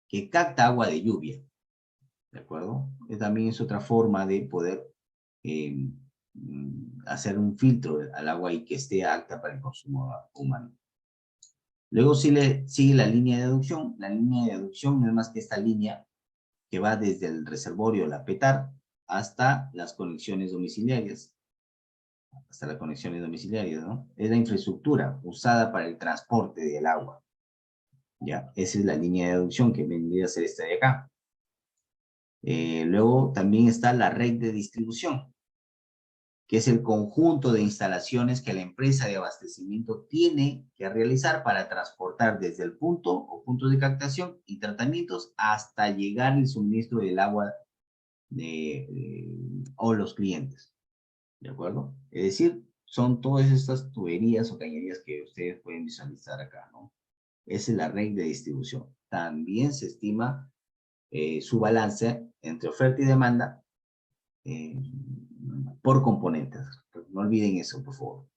A: que capta agua de lluvia. ¿De acuerdo? También es otra forma de poder hacer un filtro al agua y que esté apta para el consumo humano. Luego sigue la línea de aducción. La línea de aducción no es más que esta línea que va desde el reservorio, la PETAR, hasta las conexiones domiciliarias. Hasta las conexiones domiciliarias, ¿no? Es la infraestructura usada para el transporte del agua. ¿Ya? Esa es la línea de aducción que vendría a ser esta de acá. Luego también está la red de distribución, que es el conjunto de instalaciones que la empresa de abastecimiento tiene que realizar para transportar desde el punto o puntos de captación y tratamientos hasta llegar el suministro del agua o los clientes. ¿De acuerdo? Es decir, son todas estas tuberías o cañerías que ustedes pueden visualizar acá, ¿no? Esa es la red de distribución. También se estima su balance entre oferta y demanda por componentes. No olviden eso, por favor.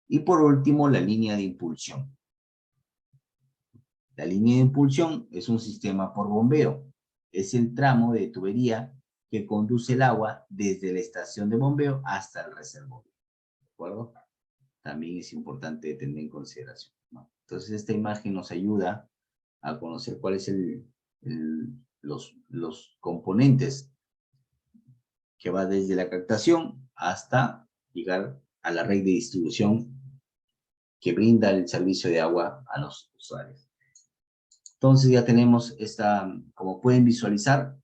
A: Y por último, la línea de impulsión. La línea de impulsión es un sistema por bombeo. Es el tramo de tubería que conduce el agua desde la estación de bombeo hasta el reservorio. ¿De acuerdo? También es importante tener en consideración, ¿no? Entonces, esta imagen nos ayuda a conocer cuáles son los componentes que va desde la captación hasta llegar a la red de distribución que brinda el servicio de agua a los usuarios. Entonces ya tenemos esta, como pueden visualizar,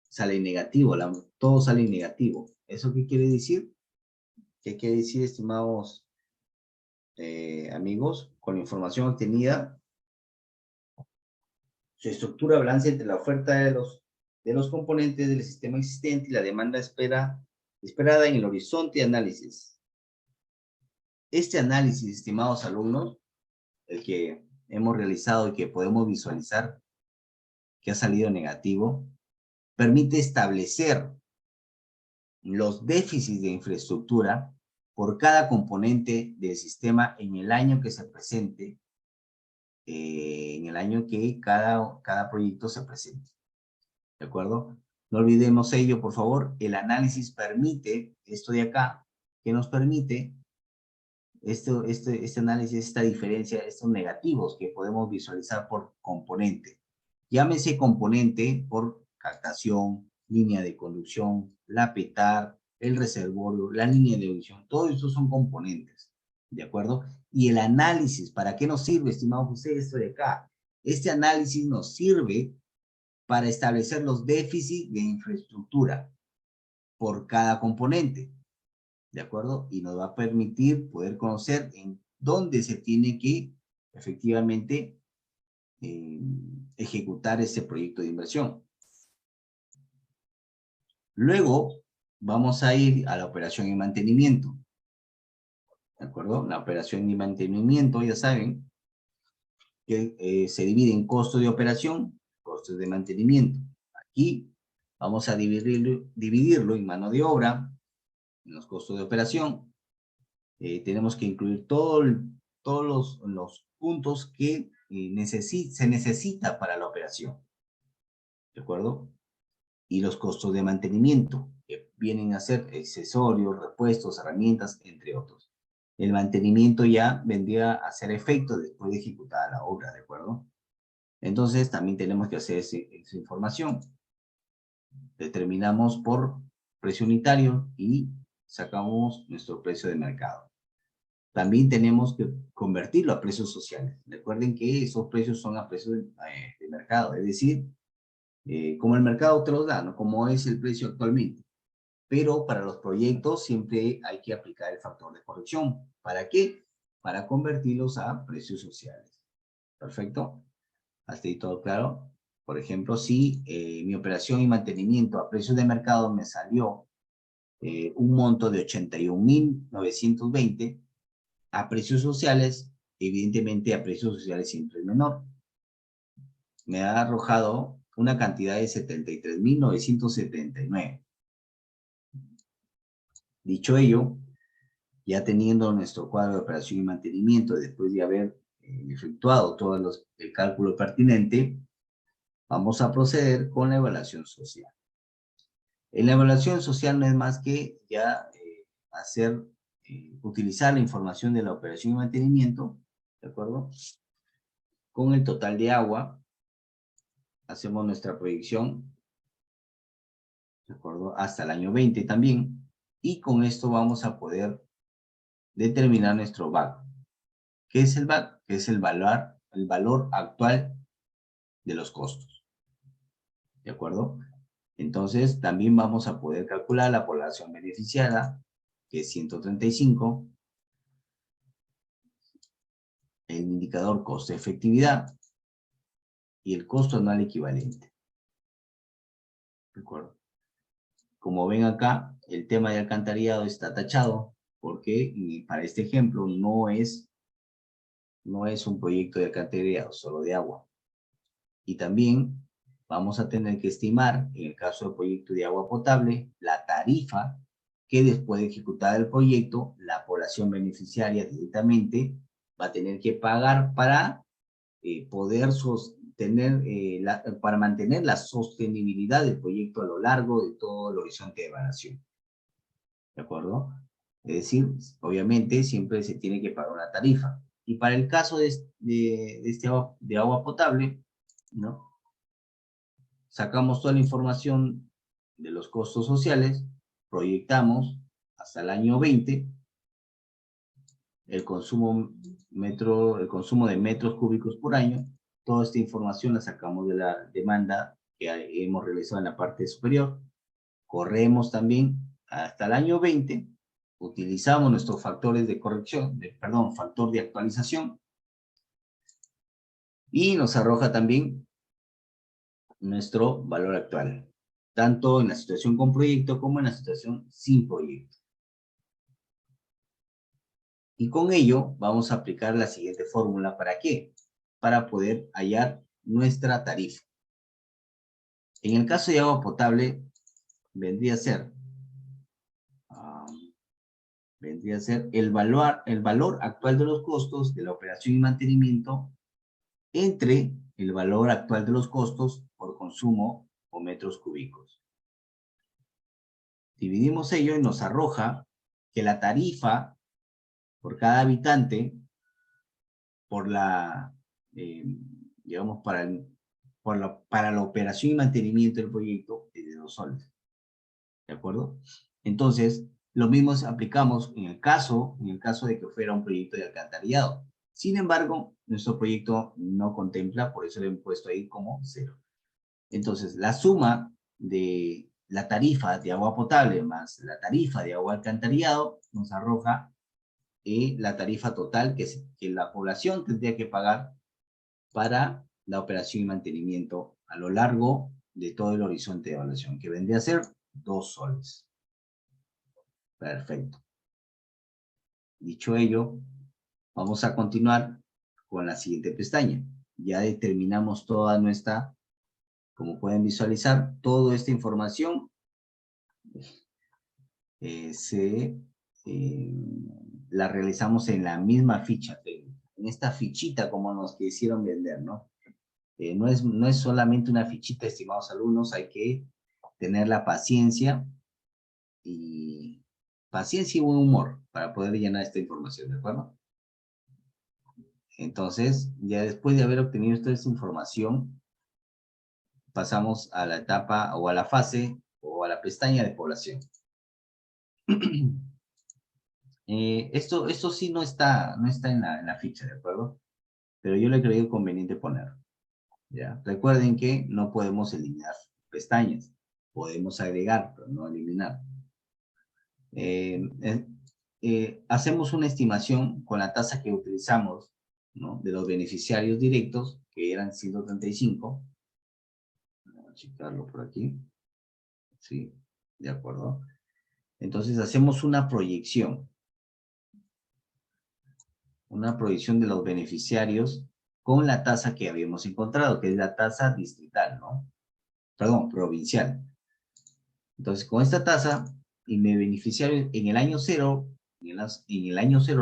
A: sale en negativo, todo sale en negativo. ¿Eso qué quiere decir? ¿Qué quiere decir, estimados amigos? Con la información obtenida, su estructura balance entre la oferta de los componentes del sistema existente y la demanda esperada en el horizonte de análisis. Este análisis, estimados alumnos, el que hemos realizado y que podemos visualizar que ha salido negativo, permite establecer los déficits de infraestructura por cada componente del sistema en el año que se presente, en el año que cada proyecto se presente. ¿De acuerdo? No olvidemos ello, por favor. El análisis permite, esto de acá, que nos permite este análisis, esta diferencia, estos negativos que podemos visualizar por componente. Llámese componente por captación, línea de conducción, la PETAR, el reservorio, la línea de audición. Todos estos son componentes, ¿de acuerdo? Y el análisis, ¿para qué nos sirve, estimado José, esto de acá? Este análisis nos sirve para establecer los déficits de infraestructura por cada componente. ¿De acuerdo? Y nos va a permitir poder conocer en dónde se tiene que efectivamente ejecutar ese proyecto de inversión. Luego vamos a ir a la operación y mantenimiento. ¿De acuerdo? La operación y mantenimiento, ya saben, que se divide en costo de operación, costos de mantenimiento. Aquí vamos a dividirlo en mano de obra, en los costos de operación. Tenemos que incluir todos los puntos que se necesita para la operación. ¿De acuerdo? Y los costos de mantenimiento, que vienen a ser accesorios, repuestos, herramientas, entre otros. El mantenimiento ya vendría a hacer efecto después de ejecutada la obra, ¿de acuerdo? Entonces, también tenemos que hacer esa información. Determinamos por precio unitario y sacamos nuestro precio de mercado. También tenemos que convertirlo a precios sociales. Recuerden que esos precios son a precios de mercado, es decir, como el mercado te los da, ¿no? Como es el precio actualmente. pero para los proyectos siempre hay que aplicar el factor de corrección. ¿Para qué? Para convertirlos a precios sociales. ¿Perfecto? ¿Hasta ahí todo claro? Por ejemplo, si mi operación y mantenimiento a precios de mercado me salió un monto de 81.920, a precios sociales, evidentemente a precios sociales siempre es menor. Me ha arrojado una cantidad de 73.979. Dicho ello, ya teniendo nuestro cuadro de operación y mantenimiento, después de haber efectuado todo el cálculo pertinente, vamos a proceder con la evaluación social. En la evaluación social no es más que ya utilizar la información de la operación y mantenimiento, ¿de acuerdo? Con el total de agua, hacemos nuestra proyección, ¿de acuerdo? Hasta el año 20 también, y con esto vamos a poder determinar nuestro VAC. ¿Qué es el VAC? Que es el valor actual de los costos, ¿de acuerdo? Entonces, también vamos a poder calcular la población beneficiada, que es 135, el indicador costo-efectividad y el costo anual equivalente. ¿De acuerdo? Como ven acá, el tema de alcantarillado está tachado porque para este ejemplo no es un proyecto de alcantarillado, solo de agua. Y también vamos a tener que estimar, en el caso del proyecto de agua potable, la tarifa que después de ejecutar el proyecto, la población beneficiaria directamente va a tener que pagar para poder para mantener la sostenibilidad del proyecto a lo largo de todo el horizonte de evaluación. ¿De acuerdo? Es decir, obviamente siempre se tiene que pagar una tarifa. Y para el caso de agua potable, ¿no? Sacamos toda la información de los costos sociales, proyectamos hasta el año 20 el consumo de metros cúbicos por año. Toda esta información la sacamos de la demanda que hemos realizado en la parte superior. Corremos también hasta el año 20, utilizamos nuestros factores de corrección, factor de actualización, y nos arroja también nuestro valor actual, tanto en la situación con proyecto como en la situación sin proyecto. Y con ello vamos a aplicar la siguiente fórmula. ¿Para qué? Para poder hallar nuestra tarifa. En el caso de agua potable, vendría a ser el valor actual de los costos de la operación y mantenimiento entre el valor actual de los costos por consumo o metros cúbicos. Dividimos ello y nos arroja que la tarifa por cada habitante digamos, para la operación y mantenimiento del proyecto es de 2 soles. ¿De acuerdo? Entonces, lo mismo aplicamos en el caso de que fuera un proyecto de alcantarillado. Sin embargo, nuestro proyecto no contempla, por eso lo hemos puesto ahí como 0. Entonces, la suma de la tarifa de agua potable más la tarifa de agua alcantarillado nos arroja la tarifa total que la población tendría que pagar para la operación y mantenimiento a lo largo de todo el horizonte de evaluación, que vendría a ser 2 soles. Perfecto. Dicho ello, vamos a continuar con la siguiente pestaña. Ya determinamos toda nuestra, como pueden visualizar, toda esta información la realizamos en la misma ficha técnica, en esta fichita como nos quisieron vender, ¿no? No es solamente una fichita, estimados alumnos, hay que tener la paciencia y buen humor para poder llenar esta información, ¿de acuerdo? Entonces, ya después de haber obtenido toda esta información, pasamos a la etapa o a la fase o a la pestaña de población. Esto sí no está en la ficha, ¿de acuerdo? Pero yo le he creído conveniente ponerlo. ¿Ya? Recuerden que no podemos eliminar pestañas. Podemos agregar, pero no eliminar. Hacemos una estimación con la tasa que utilizamos, ¿no?, de los beneficiarios directos, que eran 135. Vamos a checarlo por aquí. Sí, de acuerdo. Entonces hacemos una proyección de los beneficiarios con la tasa que habíamos encontrado, que es la tasa distrital, ¿no? Perdón, provincial. Entonces, con esta tasa, y mi beneficiario en el año cero,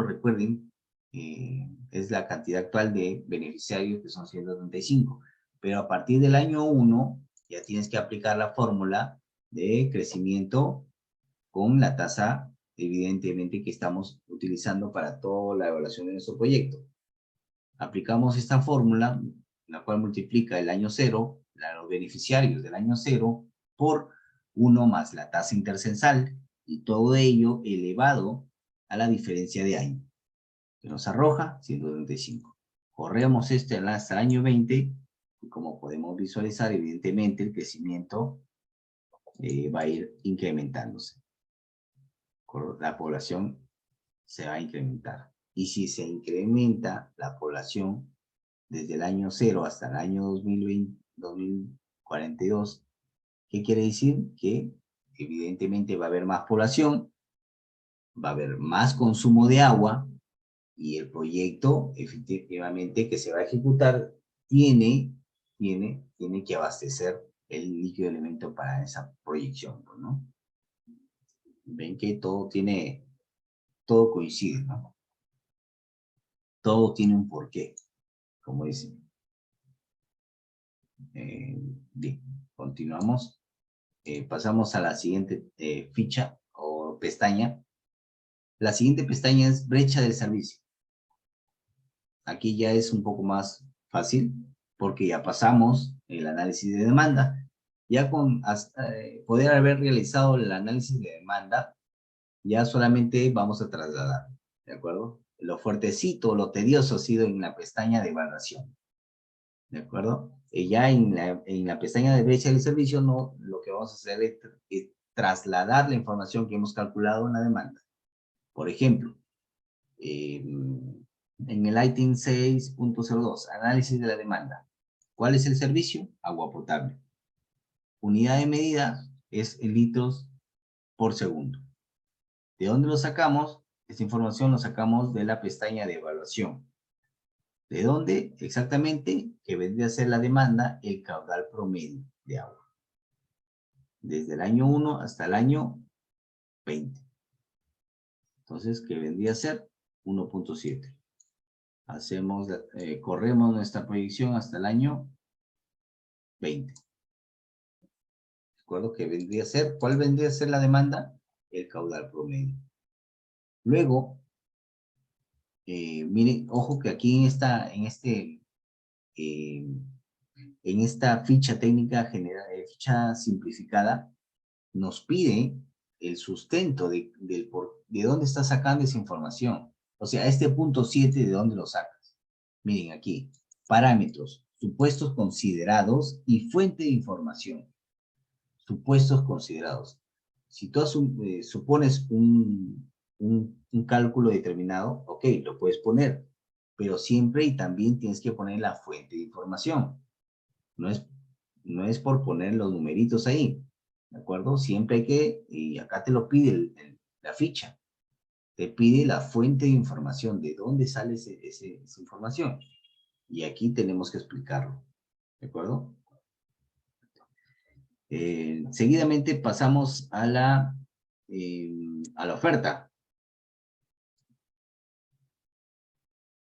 A: recuerden, es la cantidad actual de beneficiarios, que son 135. Pero a partir del año 1, ya tienes que aplicar la fórmula de crecimiento con la tasa, evidentemente, que estamos utilizando para toda la evaluación de nuestro proyecto. Aplicamos esta fórmula, la cual multiplica el año cero, los beneficiarios del año cero, por 1 más la tasa intercensal, y todo ello elevado a la diferencia de año, que nos arroja 135. Corremos hasta el año 20, y como podemos visualizar, evidentemente el crecimiento va a ir incrementándose. La población se va a incrementar. Y si se incrementa la población desde el año 0 hasta el año 2042, ¿qué quiere decir? Que evidentemente va a haber más población, va a haber más consumo de agua, y el proyecto efectivamente que se va a ejecutar tiene que abastecer el líquido elemento para esa proyección, ¿no? Ven que todo coincide, ¿no? Todo tiene un porqué, como dicen. Bien, continuamos. Pasamos a la siguiente ficha o pestaña. La siguiente pestaña es brecha del servicio. Aquí ya es un poco más fácil, porque ya pasamos el análisis de demanda. Ya con poder haber realizado el análisis de demanda, ya solamente vamos a trasladar, ¿de acuerdo? Lo fuertecito, lo tedioso ha sido en la pestaña de evaluación, ¿de acuerdo? Ya en la pestaña de brecha del servicio, no, lo que vamos a hacer es trasladar la información que hemos calculado en la demanda. Por ejemplo, en el ítem 6.02, análisis de la demanda. ¿Cuál es el servicio? Agua potable. Unidad de medida es en litros por segundo. ¿De dónde lo sacamos? Esta información lo sacamos de la pestaña de evaluación. ¿De dónde? Exactamente, que vendría a ser la demanda, el caudal promedio de agua. Desde el año 1 hasta el año 20. Entonces, ¿qué vendría a ser? 1.7. Corremos nuestra proyección hasta el año 20. ¿De acuerdo? ¿Qué vendría a ser? ¿Cuál vendría a ser la demanda? El caudal promedio. Luego, miren, ojo que aquí en esta ficha técnica general, ficha simplificada, nos pide el sustento de dónde está sacando esa información. O sea, este punto 7, ¿de dónde lo sacas? Miren aquí, parámetros, supuestos considerados y fuente de información. Supuestos considerados. Si tú supones un cálculo determinado, ok, lo puedes poner, pero siempre y también tienes que poner la fuente de información. No es por poner los numeritos ahí, ¿de acuerdo? Siempre hay que, y acá te lo pide la ficha, te pide la fuente de información, de dónde sale esa información. Y aquí tenemos que explicarlo, ¿de acuerdo? Seguidamente pasamos a la oferta.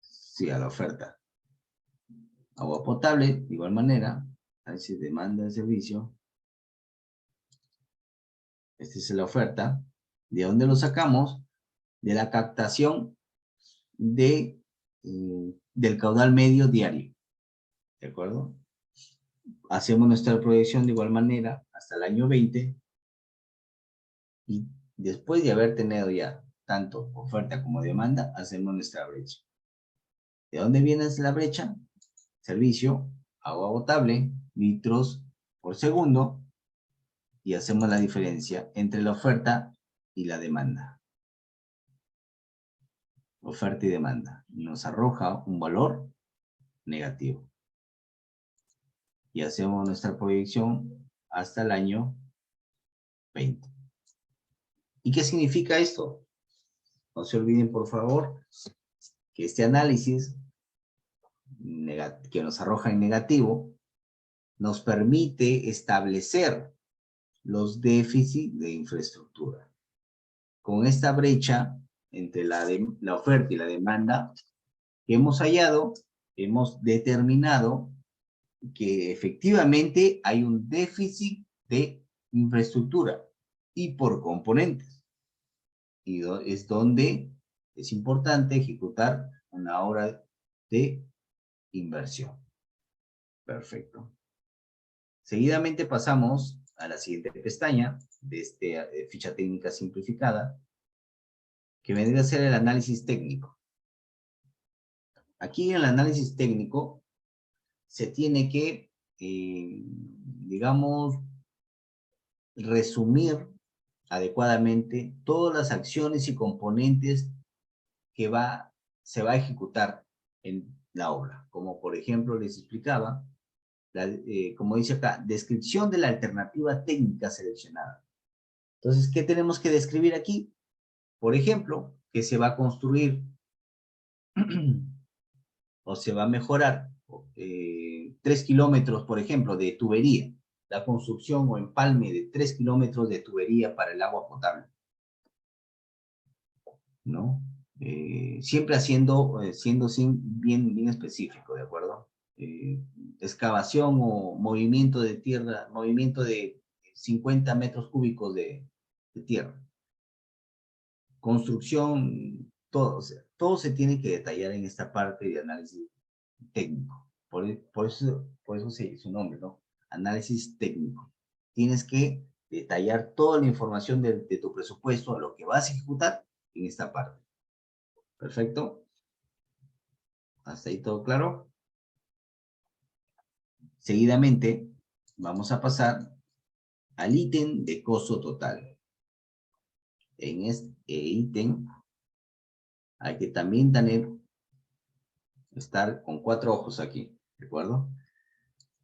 A: Sí, a la oferta. Agua potable, de igual manera, análisis de demanda de servicio. Esta es la oferta. ¿De dónde lo sacamos? De la captación del caudal medio diario. ¿De acuerdo? Hacemos nuestra proyección de igual manera hasta el año 20. Y después de haber tenido ya tanto oferta como demanda, hacemos nuestra brecha. ¿De dónde viene la brecha? Servicio, agua potable, litros por segundo, y hacemos la diferencia entre la oferta y la demanda. Oferta y demanda. Nos arroja un valor negativo. Y hacemos nuestra proyección hasta el año 20. ¿Y qué significa esto? No se olviden, por favor, que este análisis que nos arroja en negativo nos permite establecer los déficits de infraestructura. Con esta brecha entre la oferta y la demanda que hemos hallado, hemos determinado que efectivamente hay un déficit de infraestructura y por componentes. Y es donde es importante ejecutar una obra de inversión. Perfecto. Seguidamente pasamos a la siguiente pestaña de esta ficha técnica simplificada, que vendría a ser el análisis técnico. Aquí en el análisis técnico se tiene que, digamos, resumir adecuadamente todas las acciones y componentes que se va a ejecutar en la obra. Como por ejemplo les explicaba, como dice acá, descripción de la alternativa técnica seleccionada. Entonces, ¿qué tenemos que describir aquí? Por ejemplo, que se va a construir o se va a mejorar 3 kilómetros, por ejemplo, de tubería. La construcción o empalme de 3 kilómetros de tubería para el agua potable, ¿no? Siempre siendo bien específico, ¿de acuerdo? Excavación o movimiento de tierra, movimiento de 50 metros cúbicos de tierra. Construcción, todo, o sea, todo se tiene que detallar en esta parte de análisis técnico. Por eso su nombre, ¿no? Análisis técnico. Tienes que detallar toda la información de tu presupuesto, a lo que vas a ejecutar en esta parte. Perfecto. ¿Hasta ahí todo claro? Seguidamente, vamos a pasar al ítem de costo total. En este ítem hay que también estar con 4 ojos aquí, ¿de acuerdo?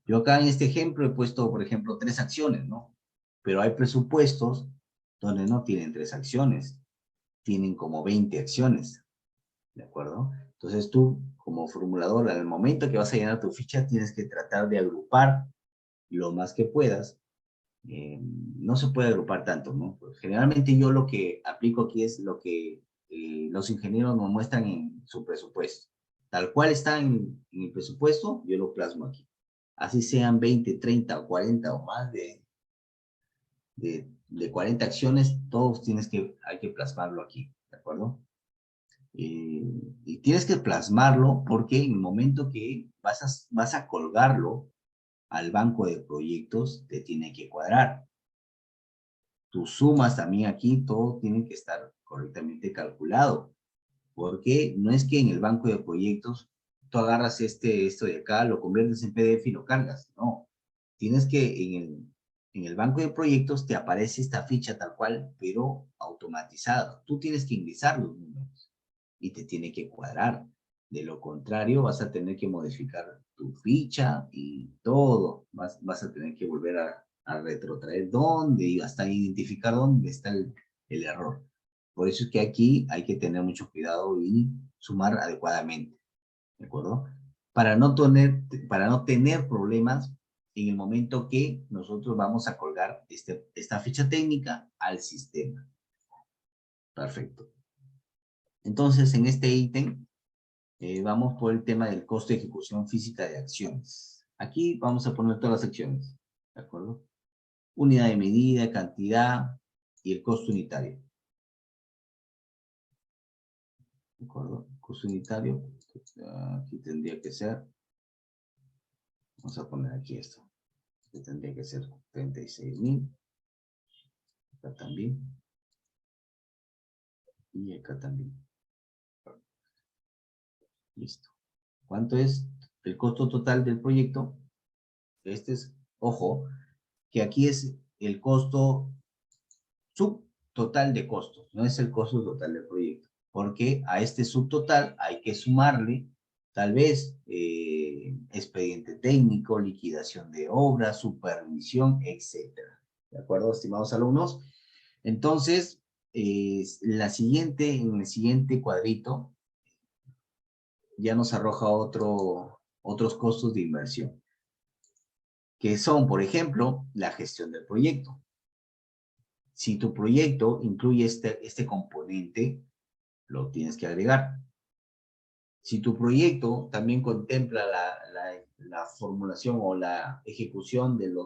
A: Yo acá en este ejemplo he puesto, por ejemplo, 3 acciones, ¿no? Pero hay presupuestos donde no tienen 3 acciones, tienen como 20 acciones, ¿de acuerdo? Entonces tú, como formulador, al momento que vas a llenar tu ficha, tienes que tratar de agrupar lo más que puedas. No se puede agrupar tanto, ¿no? Pues generalmente yo lo que aplico aquí es lo que los ingenieros nos muestran en su presupuesto. Tal cual está en el presupuesto, yo lo plasmo aquí. Así sean 20, 30 o 40 o más de 40 acciones, todos hay que plasmarlo aquí, ¿de acuerdo? Y tienes que plasmarlo porque en el momento que vas a colgarlo al banco de proyectos, te tiene que cuadrar. Tus sumas también aquí, todo tiene que estar correctamente calculado, porque no es que en el banco de proyectos tú agarras esto de acá, lo conviertes en PDF y lo cargas, no. Tienes que en el banco de proyectos te aparece esta ficha tal cual, pero automatizado. Tú tienes que ingresar los números y te tiene que cuadrar. De lo contrario, vas a tener que modificar tu ficha y todo. Vas a tener que volver a retrotraer y hasta identificar dónde está el error. Por eso es que aquí hay que tener mucho cuidado y sumar adecuadamente, ¿de acuerdo? Para no tener problemas en el momento que nosotros vamos a colgar esta ficha técnica al sistema. Perfecto. Entonces, en este ítem, vamos por el tema del costo de ejecución física de acciones. Aquí vamos a poner todas las acciones, ¿de acuerdo? Unidad de medida, cantidad y el costo unitario. ¿De acuerdo? Costo unitario, aquí tendría que ser, vamos a poner aquí esto, que tendría que ser 36.000, acá también, y acá también. Listo. ¿Cuánto es el costo total del proyecto? Este es, ojo, que aquí es el costo total de costos, no es el costo total del proyecto, porque a este subtotal hay que sumarle tal vez expediente técnico, liquidación de obra, supervisión, etcétera. ¿De acuerdo, estimados alumnos? Entonces, en el siguiente cuadrito ya nos arroja otros costos de inversión, que son, por ejemplo, la gestión del proyecto. Si tu proyecto incluye este componente, lo tienes que agregar. Si tu proyecto también contempla la formulación o la ejecución del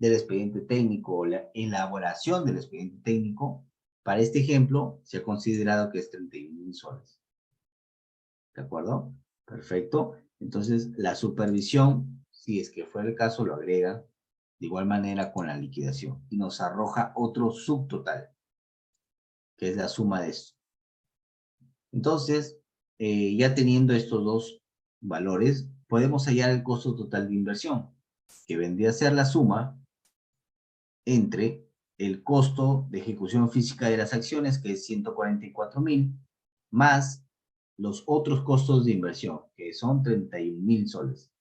A: expediente técnico o la elaboración del expediente técnico, para este ejemplo se ha considerado que es 31,000 soles. ¿De acuerdo? Perfecto. Entonces, la supervisión, si es que fuera el caso, lo agrega de igual manera con la liquidación y nos arroja otro subtotal, que es la suma de esto. Entonces, ya teniendo estos dos valores, podemos hallar el costo total de inversión, que vendría a ser la suma entre el costo de ejecución física de las acciones, que es 144,000, más los otros costos de inversión, que son 31,000 soles.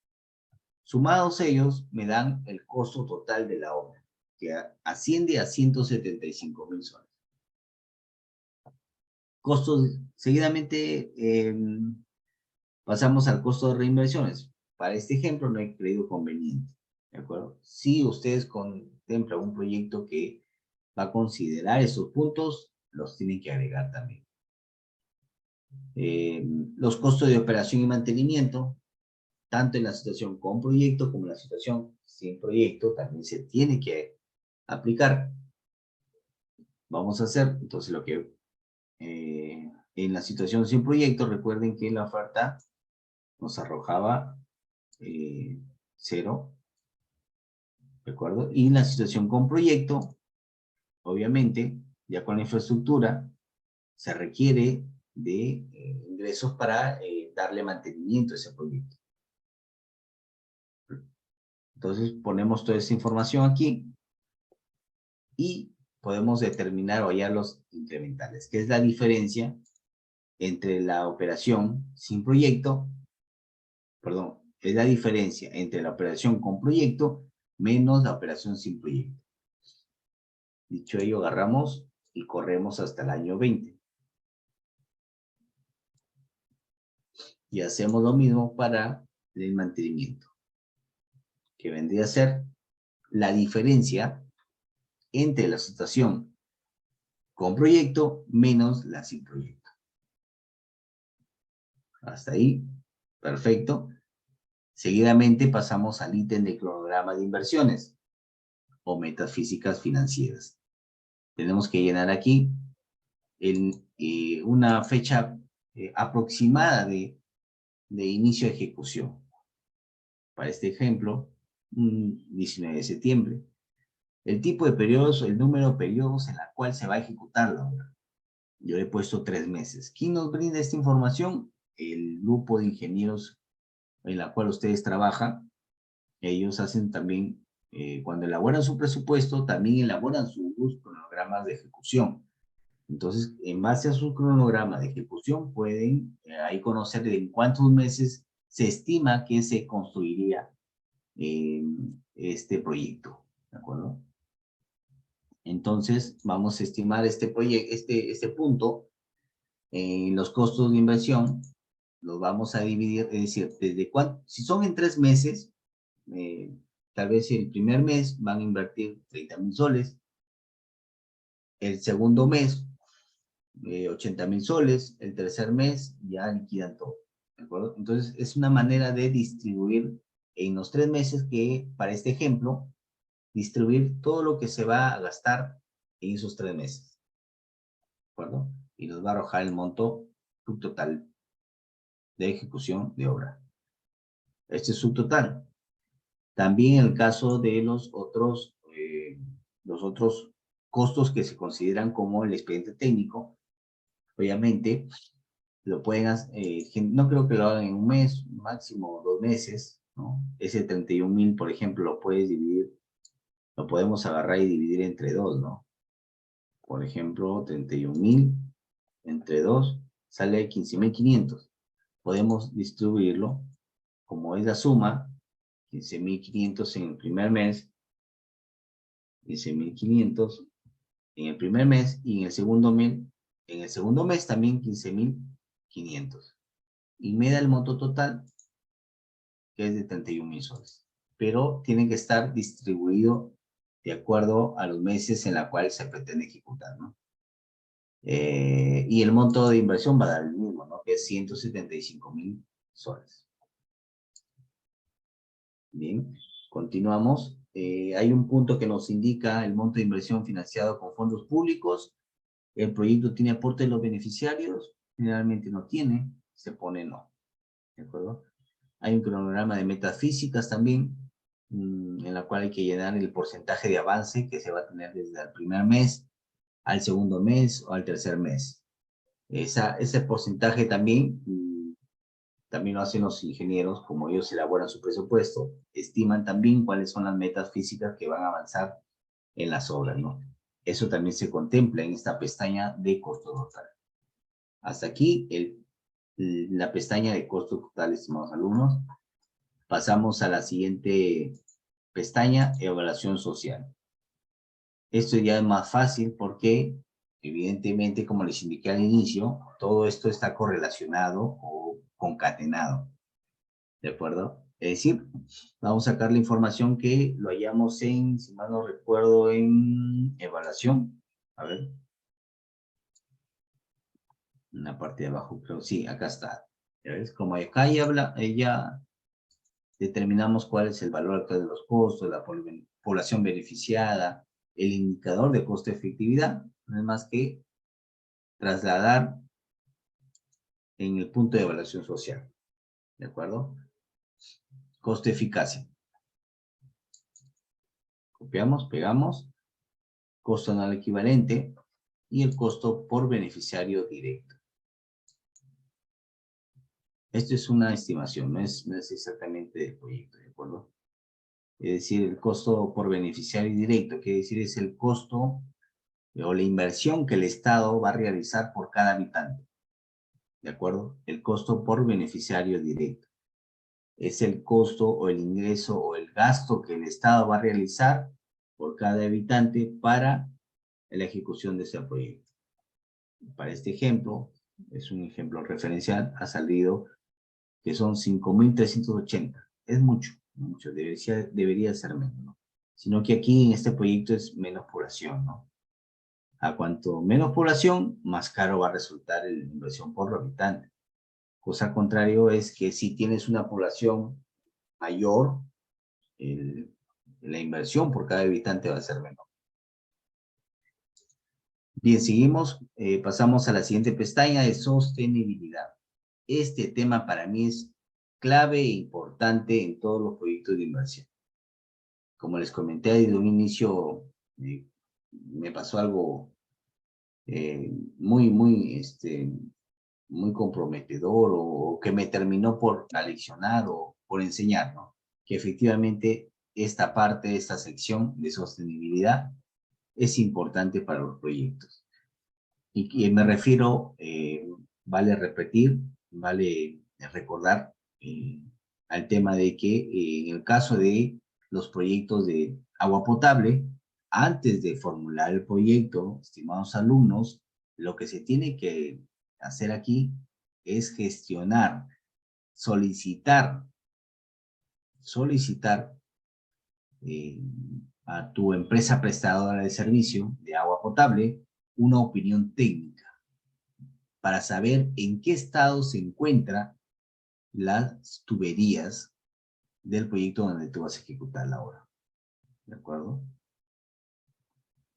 A: Sumados ellos, me dan el costo total de la obra, que asciende a 175,000 soles. Costos, seguidamente pasamos al costo de reinversiones. Para este ejemplo no he creído conveniente, ¿de acuerdo? Si ustedes contemplan un proyecto que va a considerar esos puntos, los tienen que agregar también. Los costos de operación y mantenimiento, tanto en la situación con proyecto como en la situación sin proyecto, también se tiene que aplicar. Vamos a hacer, entonces, lo que en la situación sin proyecto, recuerden que la oferta nos arrojaba 0, ¿de acuerdo? Y en la situación con proyecto, obviamente, ya con la infraestructura, se requiere de ingresos para darle mantenimiento a ese proyecto. Entonces, ponemos toda esa información aquí y podemos determinar o hallar los incrementales, que es la diferencia entre la operación sin proyecto, perdón, es la diferencia entre la operación con proyecto menos la operación sin proyecto. Dicho ello, agarramos y corremos hasta el año 20. Y hacemos lo mismo para el mantenimiento, que vendría a ser la diferencia entre la situación con proyecto menos la sin proyecto. Hasta ahí, perfecto. Seguidamente pasamos al ítem de cronograma de inversiones o metas físicas financieras. Tenemos que llenar aquí una fecha aproximada de inicio de ejecución. Para este ejemplo, 19 de septiembre. El tipo de periodos, el número de periodos en la cual se va a ejecutar la obra. Yo he puesto 3 meses. ¿Quién nos brinda esta información? El grupo de ingenieros en la cual ustedes trabajan. Ellos hacen también, cuando elaboran su presupuesto, también elaboran sus cronogramas de ejecución. Entonces, en base a su cronograma de ejecución, pueden ahí conocer en cuántos meses se estima que se construiría este proyecto, ¿de acuerdo? Entonces, vamos a estimar este punto en los costos de inversión, los vamos a dividir, es decir, desde cuánto, si son en 3 meses, tal vez el primer mes van a invertir 30,000 soles, el segundo mes 80,000 soles, el tercer mes ya liquidan todo, ¿de acuerdo? Entonces, es una manera de distribuir en los 3 meses que, para este ejemplo, distribuir todo lo que se va a gastar en esos 3 meses, ¿de acuerdo? Y nos va a arrojar el monto subtotal de ejecución de obra. Este es subtotal. También en el caso de los otros costos que se consideran como el expediente técnico, obviamente, lo pueden hacer, no creo que lo hagan en un mes, máximo 2 meses, ¿no? Ese 31,000, por ejemplo, lo puedes dividir, lo podemos agarrar y dividir entre 2, ¿no? Por ejemplo, 31.000 entre 2 sale 15.500. Podemos distribuirlo, como es la suma, 15.500 en el primer mes, 15.500 en el primer mes y en el segundo mes también 15.500. Y me da el monto total, que es de 31.000 soles. Pero tiene que estar distribuido de acuerdo a los meses en la cual se pretende ejecutar, ¿no? Y el monto de inversión va a dar el mismo, ¿no? Que es 175.000 soles. Bien, continuamos. Hay un punto que nos indica el monto de inversión financiado con fondos públicos. El proyecto tiene aporte de los beneficiarios. Generalmente no tiene, se pone no. ¿De acuerdo? Hay un cronograma de metas físicas también, en la cual hay que llenar el porcentaje de avance que se va a tener desde el primer mes al segundo mes o al tercer mes. Ese porcentaje también lo hacen los ingenieros, como ellos elaboran su presupuesto, estiman también cuáles son las metas físicas que van a avanzar en las obras, ¿no? Eso también se contempla en esta pestaña de costo total. Hasta aquí la pestaña de costo total, estimados alumnos. Pasamos a la siguiente pestaña, evaluación social. Esto ya es más fácil porque, evidentemente, como les indiqué al inicio, todo esto está correlacionado o concatenado. ¿De acuerdo? Es decir, vamos a sacar la información que lo hallamos en, si mal no recuerdo, en evaluación. A ver. En la parte de abajo, creo. Sí, acá está. ¿Ya ves? Como acá ya determinamos cuál es el valor actual de los costos, la población beneficiada, el indicador de costo-efectividad. No es más que trasladar en el punto de evaluación social. ¿De acuerdo? Costo-eficacia. Copiamos, pegamos. Costo anual equivalente y el costo por beneficiario directo. Esto es una estimación, no es exactamente el proyecto, ¿de acuerdo? Es decir, el costo por beneficiario directo, quiere decir es el costo o la inversión que el Estado va a realizar por cada habitante, ¿de acuerdo? El costo por beneficiario directo. Es el costo o el ingreso o el gasto que el Estado va a realizar por cada habitante para la ejecución de ese proyecto. Para este ejemplo, es un ejemplo referencial, ha salido que son 5.380. Es mucho, debería ser menos, ¿no? Sino que aquí en este proyecto es menos población, ¿no? A cuanto menos población, más caro va a resultar la inversión por habitante. Cosa contrario es que si tienes una población mayor, la inversión por cada habitante va a ser menor. Bien, seguimos, pasamos a la siguiente pestaña de sostenibilidad. Este tema para mí es clave e importante en todos los proyectos de inversión. Como les comenté desde un inicio, me pasó algo muy comprometedor o que me terminó por aleccionar o por enseñar, ¿no? Que efectivamente esta parte, esta sección de sostenibilidad es importante para los proyectos. Y me refiero, vale repetir, vale recordar al tema de que en el caso de los proyectos de agua potable, antes de formular el proyecto, estimados alumnos, lo que se tiene que hacer aquí es gestionar, solicitar a tu empresa prestadora de servicio de agua potable una opinión técnica para saber en qué estado se encuentran las tuberías del proyecto donde tú vas a ejecutar la obra. ¿De acuerdo?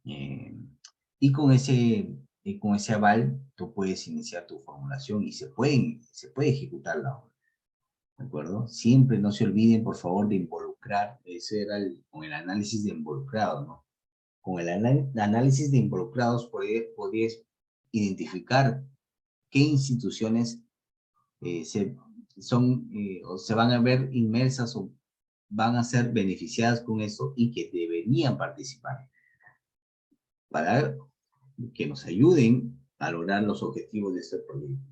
A: Y con ese aval, tú puedes iniciar tu formulación y se puede ejecutar la obra. ¿De acuerdo? Siempre no se olviden, por favor, de involucrar. Ese era con el análisis de involucrados, ¿no? Con el análisis de involucrados podrías identificar qué instituciones o se van a ver inmersas o van a ser beneficiadas con esto y que deberían participar. Para que nos ayuden a lograr los objetivos de este proyecto.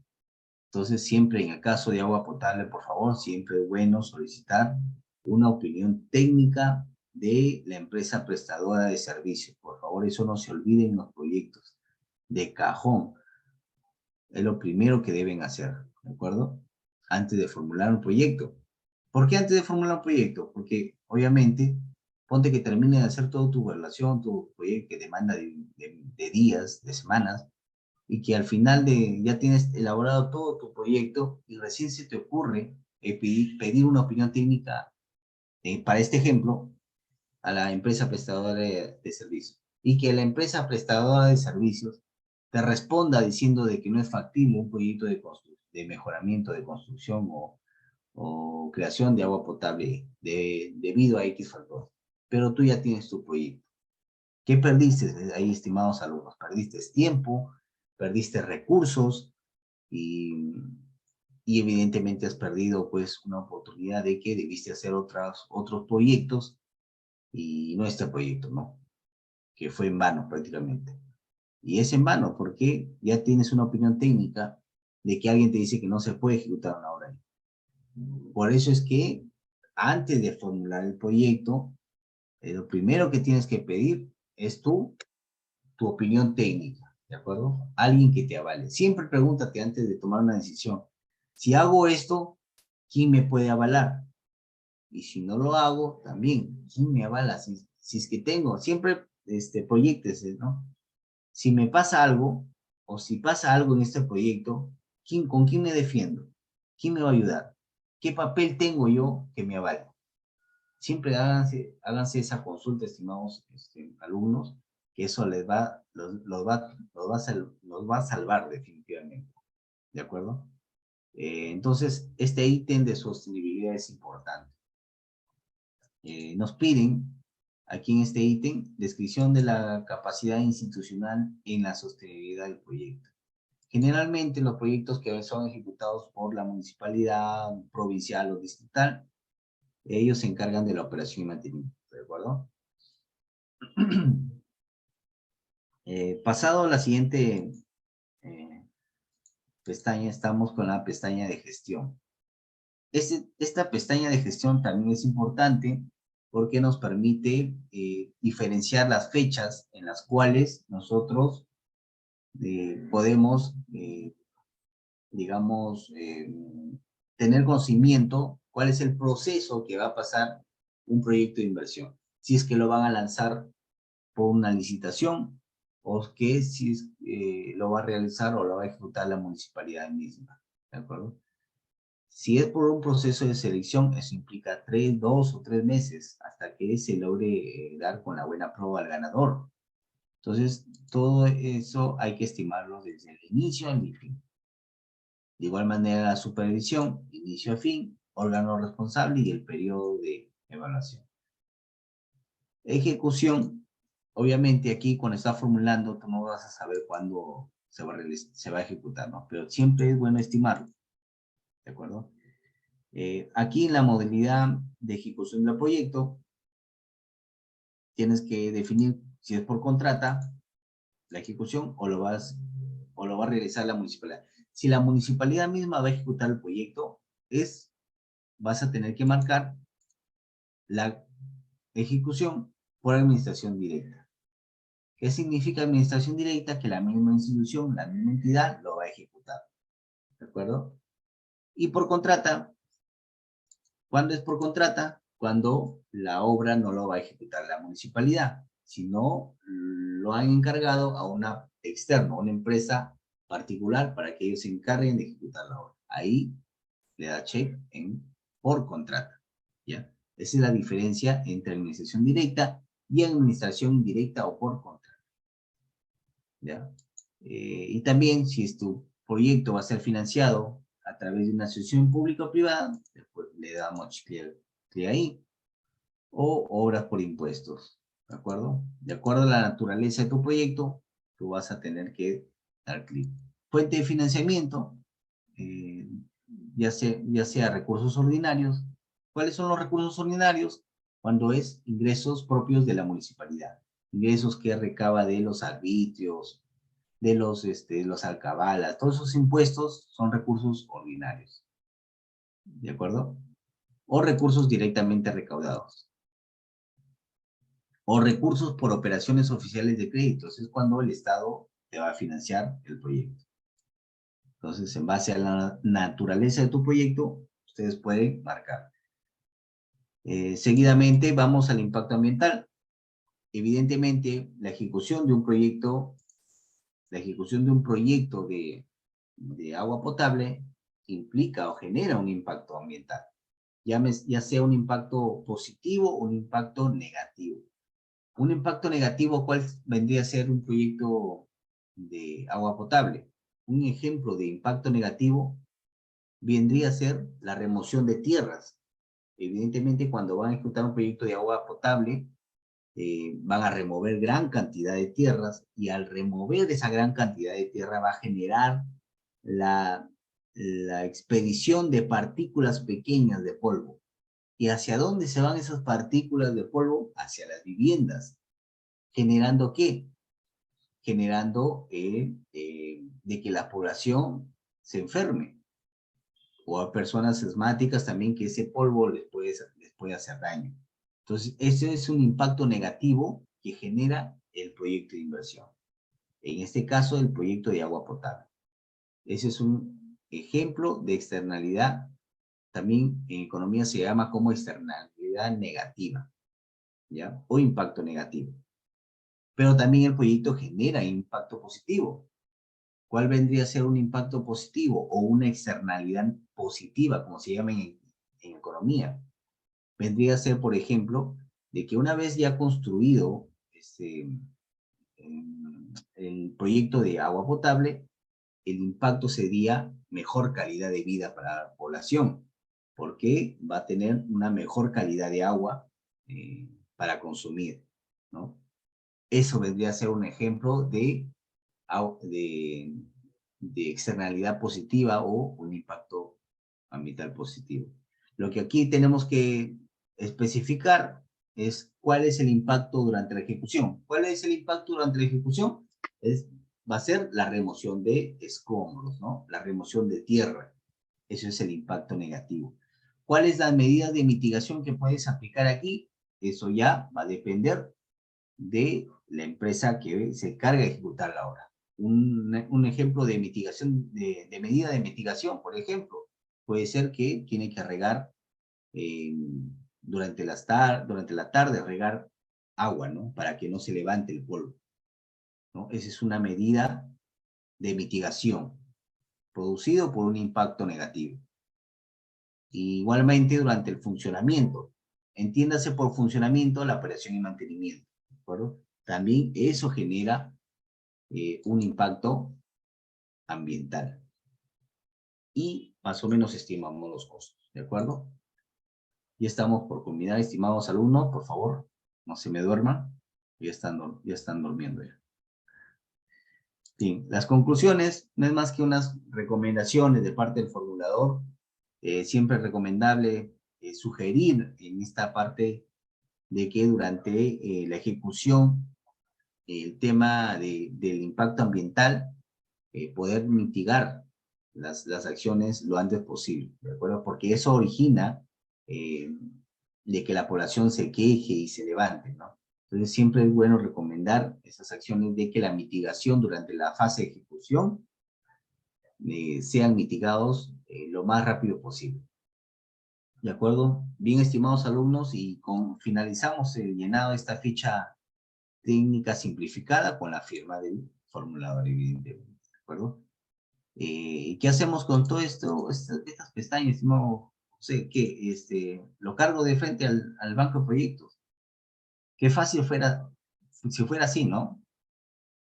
A: Entonces, siempre en el caso de agua potable, por favor, siempre es bueno solicitar una opinión técnica de la empresa prestadora de servicios. Por favor, eso no se olvide en los proyectos. De cajón. Es lo primero que deben hacer, ¿de acuerdo? Antes de formular un proyecto. ¿Por qué antes de formular un proyecto? Porque, obviamente, ponte que termine de hacer toda tu relación, tu proyecto que demanda de días, de semanas, y que al final ya tienes elaborado todo tu proyecto y recién se te ocurre pedir una opinión técnica, para este ejemplo, a la empresa prestadora de servicios. Y que la empresa prestadora de servicios te responda diciendo de que no es factible un proyecto de mejoramiento de construcción o creación de agua potable debido a X factores. Pero tú ya tienes tu proyecto. ¿Qué perdiste ahí, estimados alumnos? Perdiste tiempo, perdiste recursos y, y evidentemente has perdido pues una oportunidad de que debiste hacer otros proyectos y no este proyecto, ¿no? Que fue en vano prácticamente. Y es en vano porque ya tienes una opinión técnica de que alguien te dice que no se puede ejecutar una obra. Por eso es que antes de formular el proyecto, lo primero que tienes que pedir es tu opinión técnica, ¿de acuerdo? Alguien que te avale. Siempre pregúntate antes de tomar una decisión, si hago esto, ¿quién me puede avalar? Y si no lo hago, también, ¿quién me avala? Si es que tengo, siempre proyéctese, ¿no? Si me pasa algo, o si pasa algo en este proyecto, ¿con quién me defiendo? ¿Quién me va a ayudar? ¿Qué papel tengo yo que me avale? Siempre háganse esa consulta, estimados alumnos, que eso los va a salvar definitivamente. ¿De acuerdo? Entonces, este ítem de sostenibilidad es importante. Nos piden aquí en este ítem descripción de la capacidad institucional en la sostenibilidad del proyecto. Generalmente los proyectos que son ejecutados por la municipalidad provincial o distrital, ellos se encargan de la operación y mantenimiento, ¿de acuerdo? Pasado a la siguiente pestaña, estamos con la pestaña de gestión. Esta pestaña de gestión también es importante porque nos permite diferenciar las fechas en las cuales nosotros podemos, digamos, tener conocimiento cuál es el proceso que va a pasar un proyecto de inversión. Si es que lo van a lanzar por una licitación o que lo va a realizar o lo va a ejecutar la municipalidad misma. ¿De acuerdo? Si es por un proceso de selección, eso implica 2 o 3 meses hasta que se logre dar con la buena prueba al ganador. Entonces, todo eso hay que estimarlo desde el inicio al fin. De igual manera, la supervisión, inicio a fin, órgano responsable y el periodo de evaluación. Ejecución, obviamente aquí cuando estás formulando, tú no vas a saber cuándo se va a ejecutar, ¿no? Pero siempre es bueno estimarlo, ¿de acuerdo? Aquí en la modalidad de ejecución del proyecto, tienes que definir si es por contrata la ejecución o lo va a realizar la municipalidad. Si la municipalidad misma va a ejecutar el proyecto, vas a tener que marcar la ejecución por administración directa. ¿Qué significa administración directa? Que la misma institución, la misma entidad lo va a ejecutar. ¿De acuerdo? Y por contrata, ¿cuándo es por contrata? Cuando la obra no lo va a ejecutar la municipalidad, sino lo han encargado a una externa, una empresa particular para que ellos se encarguen de ejecutar la obra. Ahí le da check en por contrata, ¿ya? Esa es la diferencia entre administración directa y administración indirecta o por contrata, ¿ya? Y también si tu proyecto va a ser financiado a través de una asociación pública o privada, después le damos clic ahí, o obras por impuestos, ¿de acuerdo? De acuerdo a la naturaleza de tu proyecto, tú vas a tener que dar clic. Fuente de financiamiento, ya sea recursos ordinarios. ¿Cuáles son los recursos ordinarios? Cuando es ingresos propios de la municipalidad, ingresos que recaba de los arbitrios, de los alcabalas. Todos esos impuestos son recursos ordinarios, ¿de acuerdo? O recursos directamente recaudados. O recursos por operaciones oficiales de créditos. Es cuando el Estado te va a financiar el proyecto. Entonces, en base a la naturaleza de tu proyecto, ustedes pueden marcar. Seguidamente vamos al impacto ambiental. Evidentemente, la ejecución de un proyecto de agua potable implica o genera un impacto ambiental, ya sea un impacto positivo o un impacto negativo. Un impacto negativo, ¿cuál vendría a ser un proyecto de agua potable? Un ejemplo de impacto negativo vendría a ser la remoción de tierras. Evidentemente, cuando van a ejecutar un proyecto de agua potable, van a remover gran cantidad de tierras, y al remover esa gran cantidad de tierra va a generar la expedición de partículas pequeñas de polvo. ¿Y hacia dónde se van esas partículas de polvo? Hacia las viviendas. ¿Generando qué? Generando de que la población se enferme. O a personas asmáticas también, que ese polvo les puede hacer daño. Entonces, ese es un impacto negativo que genera el proyecto de inversión. En este caso, el proyecto de agua potable. Ese es un ejemplo de externalidad. También en economía se llama como externalidad negativa, ¿ya? O impacto negativo. Pero también el proyecto genera impacto positivo. ¿Cuál vendría a ser un impacto positivo o una externalidad positiva, como se llama en economía? Vendría a ser, por ejemplo, de que una vez ya construido el proyecto de agua potable, el impacto sería mejor calidad de vida para la población, porque va a tener una mejor calidad de agua para consumir, ¿no? Eso vendría a ser un ejemplo de, de externalidad positiva o un impacto ambiental positivo. Lo que aquí tenemos que especificar es cuál es el impacto durante la ejecución. ¿Cuál es el impacto durante la ejecución? Va a ser la remoción de escombros, ¿no? La remoción de tierra. Eso es el impacto negativo. ¿Cuáles las medidas de mitigación que puedes aplicar aquí? Eso ya va a depender de la empresa que se encarga de ejecutar la obra. Un ejemplo de mitigación, de medida de mitigación, por ejemplo, puede ser que tiene que regar durante la tarde, regar agua, ¿no? Para que no se levante el polvo, ¿no? Esa es una medida de mitigación producido por un impacto negativo. Igualmente durante el funcionamiento. Entiéndase por funcionamiento la operación y mantenimiento, ¿de acuerdo? También eso genera un impacto ambiental. Y más o menos estimamos los costos, ¿de acuerdo? Ya estamos por culminar, estimados alumnos, por favor, no se me duerman, ya están durmiendo ya. Bien, las conclusiones no es más que unas recomendaciones de parte del formulador. Siempre es recomendable sugerir en esta parte de que durante la ejecución el tema del impacto ambiental, poder mitigar las acciones lo antes posible, ¿de acuerdo? Porque eso origina de que la población se queje y se levante, ¿no? Entonces siempre es bueno recomendar esas acciones de que la mitigación durante la fase de ejecución sean mitigados lo más rápido posible. ¿De acuerdo? Bien, estimados alumnos, y finalizamos el llenado de esta ficha técnica simplificada con la firma del formulador, evidentemente. ¿De acuerdo? ¿Qué hacemos con todo esto? Estas pestañas, estimado José, que lo cargo de frente al banco de proyectos. Qué fácil fuera, si fuera así, ¿no?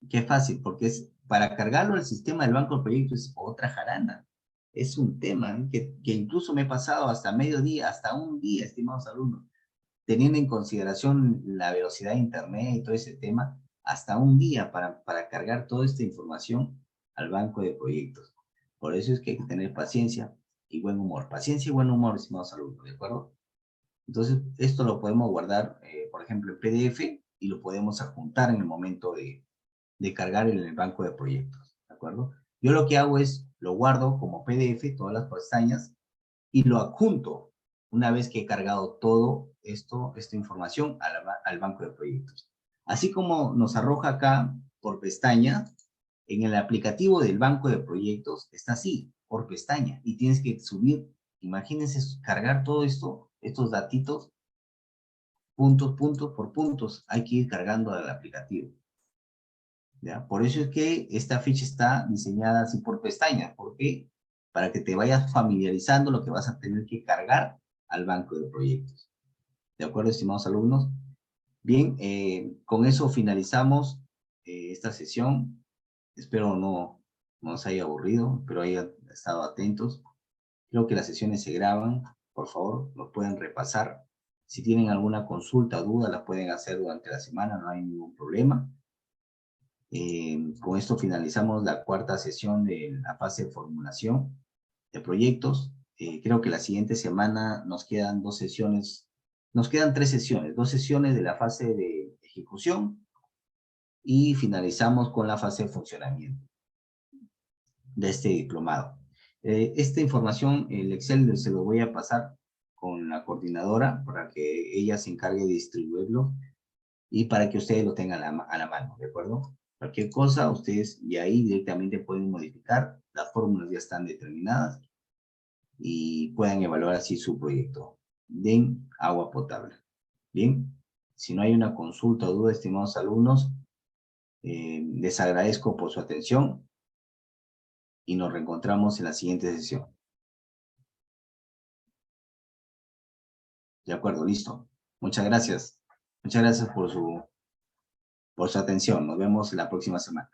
A: Qué fácil, porque para cargarlo al sistema del banco de proyectos es otra jarana. Es un tema, ¿eh? que incluso me he pasado hasta mediodía, hasta un día, estimados alumnos, teniendo en consideración la velocidad de internet y todo ese tema, hasta un día para cargar toda esta información al banco de proyectos. Por eso es que hay que tener paciencia y buen humor. Paciencia y buen humor, estimados alumnos, ¿de acuerdo? Entonces, esto lo podemos guardar, por ejemplo, en PDF, y lo podemos adjuntar en el momento de cargar en el banco de proyectos, ¿de acuerdo? Yo lo que hago es, lo guardo como PDF, todas las pestañas, y lo adjunto una vez que he cargado todo esta información al banco de proyectos. Así como nos arroja acá por pestaña, en el aplicativo del banco de proyectos está así, por pestaña, y tienes que subir, imagínense, cargar todo esto, estos datitos, puntos por puntos, hay que ir cargando al aplicativo. ¿Ya? Por eso es que esta ficha está diseñada así por pestañas. ¿Por qué? Para que te vayas familiarizando lo que vas a tener que cargar al banco de proyectos. ¿De acuerdo, estimados alumnos? Bien, con eso finalizamos esta sesión. Espero no os haya aburrido, pero hayan estado atentos. Creo que las sesiones se graban. Por favor, lo pueden repasar. Si tienen alguna consulta o duda, la pueden hacer durante la semana, no hay ningún problema. Con esto finalizamos la cuarta sesión de la fase de formulación de proyectos. Creo que la siguiente semana nos quedan tres sesiones, 2 sesiones de la fase de ejecución y finalizamos con la fase de funcionamiento de este diplomado. Esta información, el Excel se lo voy a pasar con la coordinadora para que ella se encargue de distribuirlo y para que ustedes lo tengan a la mano, ¿de acuerdo? Cualquier cosa, ustedes y ahí directamente pueden modificar, las fórmulas ya están determinadas y puedan evaluar así su proyecto. Den agua potable. Bien, si no hay una consulta o duda, estimados alumnos, les agradezco por su atención y nos reencontramos en la siguiente sesión. De acuerdo, listo. Muchas gracias. Muchas gracias por su atención. Nos vemos la próxima semana.